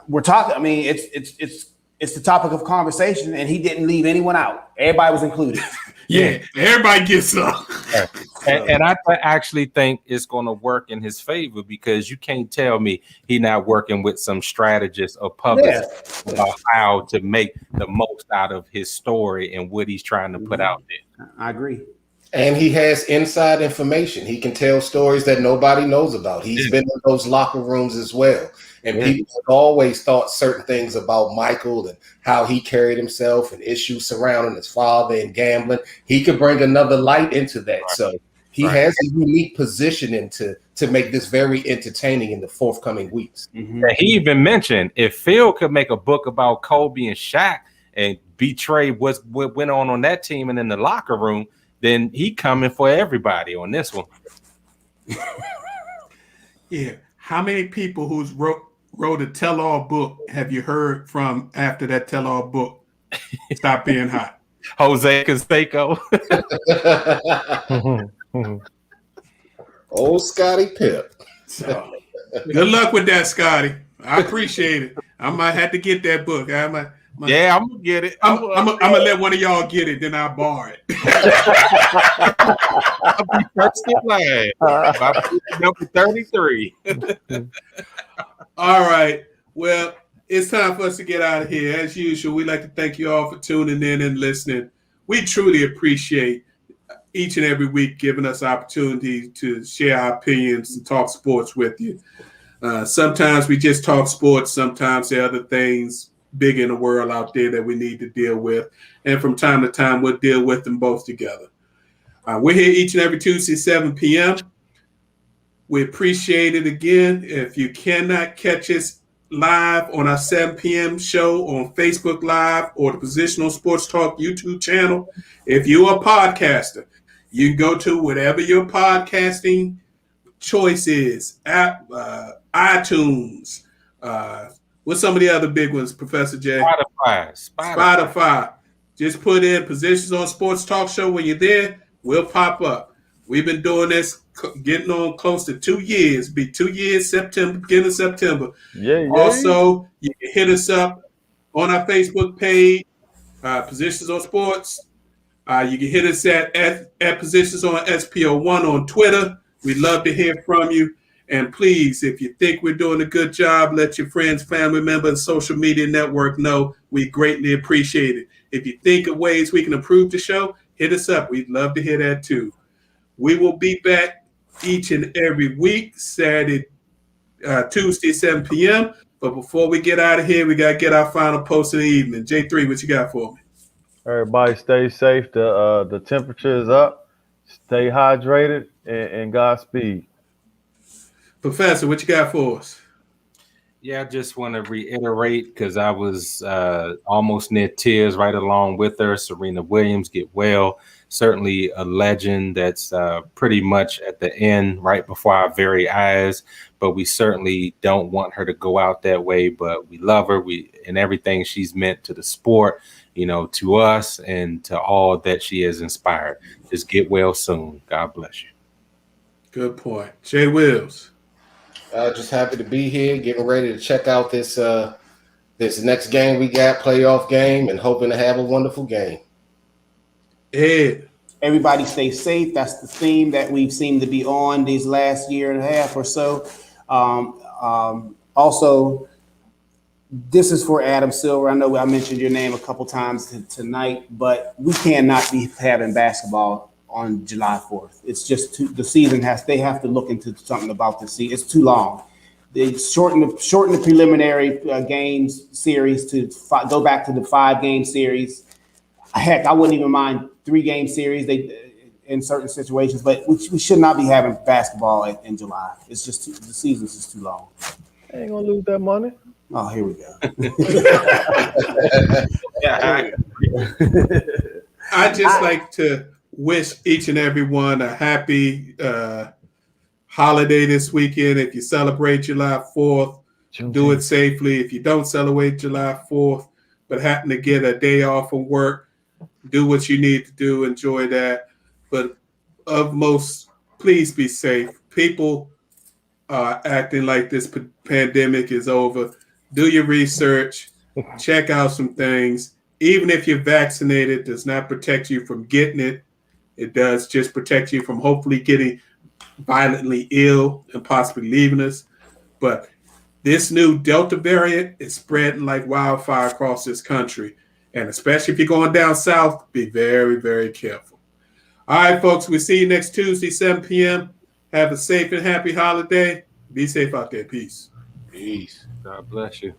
we're talking. I mean, it's the topic of conversation, and he didn't leave anyone out. Everybody was included. Yeah, everybody gets some. And I actually think it's going to work in his favor, because you can't tell me he's not working with some strategist or publicist about how to make the most out of his story and what he's trying to put out there. I agree. And he has inside information. He can tell stories that nobody knows about. He's been in those locker rooms as well. And people have always thought certain things about Michael and how he carried himself and issues surrounding his father and gambling. He could bring another light into that. Right. So he has a unique positioning to make this very entertaining in the forthcoming weeks. Mm-hmm. He even mentioned if Phil could make a book about Kobe and Shaq and betray what went on that team and in the locker room, then he coming for everybody on this one. Yeah. How many people who's wrote a tell-all book have you heard from after that tell-all book stopped being hot? Jose Canseco. Old Scotty Pip. So, good luck with that, Scotty. I appreciate it. I might have to get that book. I'm gonna get it. I'm gonna let one of y'all get it, then I'll borrow it. I'll be first in line. Number 33. All right. Well, it's time for us to get out of here. As usual, we'd like to thank you all for tuning in and listening. We truly appreciate each and every week giving us opportunity to share our opinions and talk sports with you. Sometimes we just talk sports. Sometimes there are other things big in the world out there that we need to deal with. And from time to time, we'll deal with them both together. We're here each and every Tuesday, 7 p.m. We appreciate it again. If you cannot catch us live on our 7 p.m. show on Facebook Live or the Positional Sports Talk YouTube channel, if you're a podcaster, you can go to whatever your podcasting choice is, app, iTunes, what's some of the other big ones, Professor J? Spotify. Just put in Positions on Sports Talk Show. When you're there, we'll pop up. We've been doing this, getting on close to 2 years. Be 2 years, beginning of September. Yeah. Also, you can hit us up on our Facebook page, Positions on Sports. You can hit us at Positions on SPO1 on Twitter. We'd love to hear from you. And please, if you think we're doing a good job, let your friends, family members, and social media network know. We greatly appreciate it. If you think of ways we can improve the show, hit us up. We'd love to hear that too. We will be back each and every week, Saturday, Tuesday, 7 p.m. But before we get out of here, we got to get our final post of the evening. J3, what you got for me? Everybody stay safe. The temperature is up. Stay hydrated and Godspeed. Professor, what you got for us? Yeah, I just want to reiterate, because I was almost near tears right along with her. Serena Williams, get well. Certainly a legend that's pretty much at the end, right before our very eyes. But we certainly don't want her to go out that way. But we love her. And everything she's meant to the sport, to us and to all that she has inspired. Just get well soon. God bless you. Good point. Jay Wills. Just happy to be here, getting ready to check out this next game we got, playoff game, and hoping to have a wonderful game. Ed. Everybody stay safe. That's the theme that we've seemed to be on these last year and a half or so. Also, this is for Adam Silver. I know I mentioned your name a couple times tonight, but we cannot be having basketball on July 4th. It's just the season they have to look into something about the season. It's too long. They shorten the preliminary games series to go back to the 5-game series. Heck, I wouldn't even mind 3-game series in certain situations, but we should not be having basketball in July. It's just the season's just too long. Ain't gonna lose that money. Oh, here we go. Yeah, I just like to wish each and every one a happy holiday this weekend. If you celebrate July 4th, do it safely. If you don't celebrate July 4th, but happen to get a day off from work, do what you need to do. Enjoy that. But of most, please be safe. People are acting like this pandemic is over. Do your research. Check out some things. Even if you're vaccinated, does not protect you from getting it. It does just protect you from hopefully getting violently ill and possibly leaving us. But this new Delta variant is spreading like wildfire across this country. And especially if you're going down south, be very, very careful. All right, folks, we'll see you next Tuesday, 7 p.m. Have a safe and happy holiday. Be safe out there. Peace. Peace. God bless you.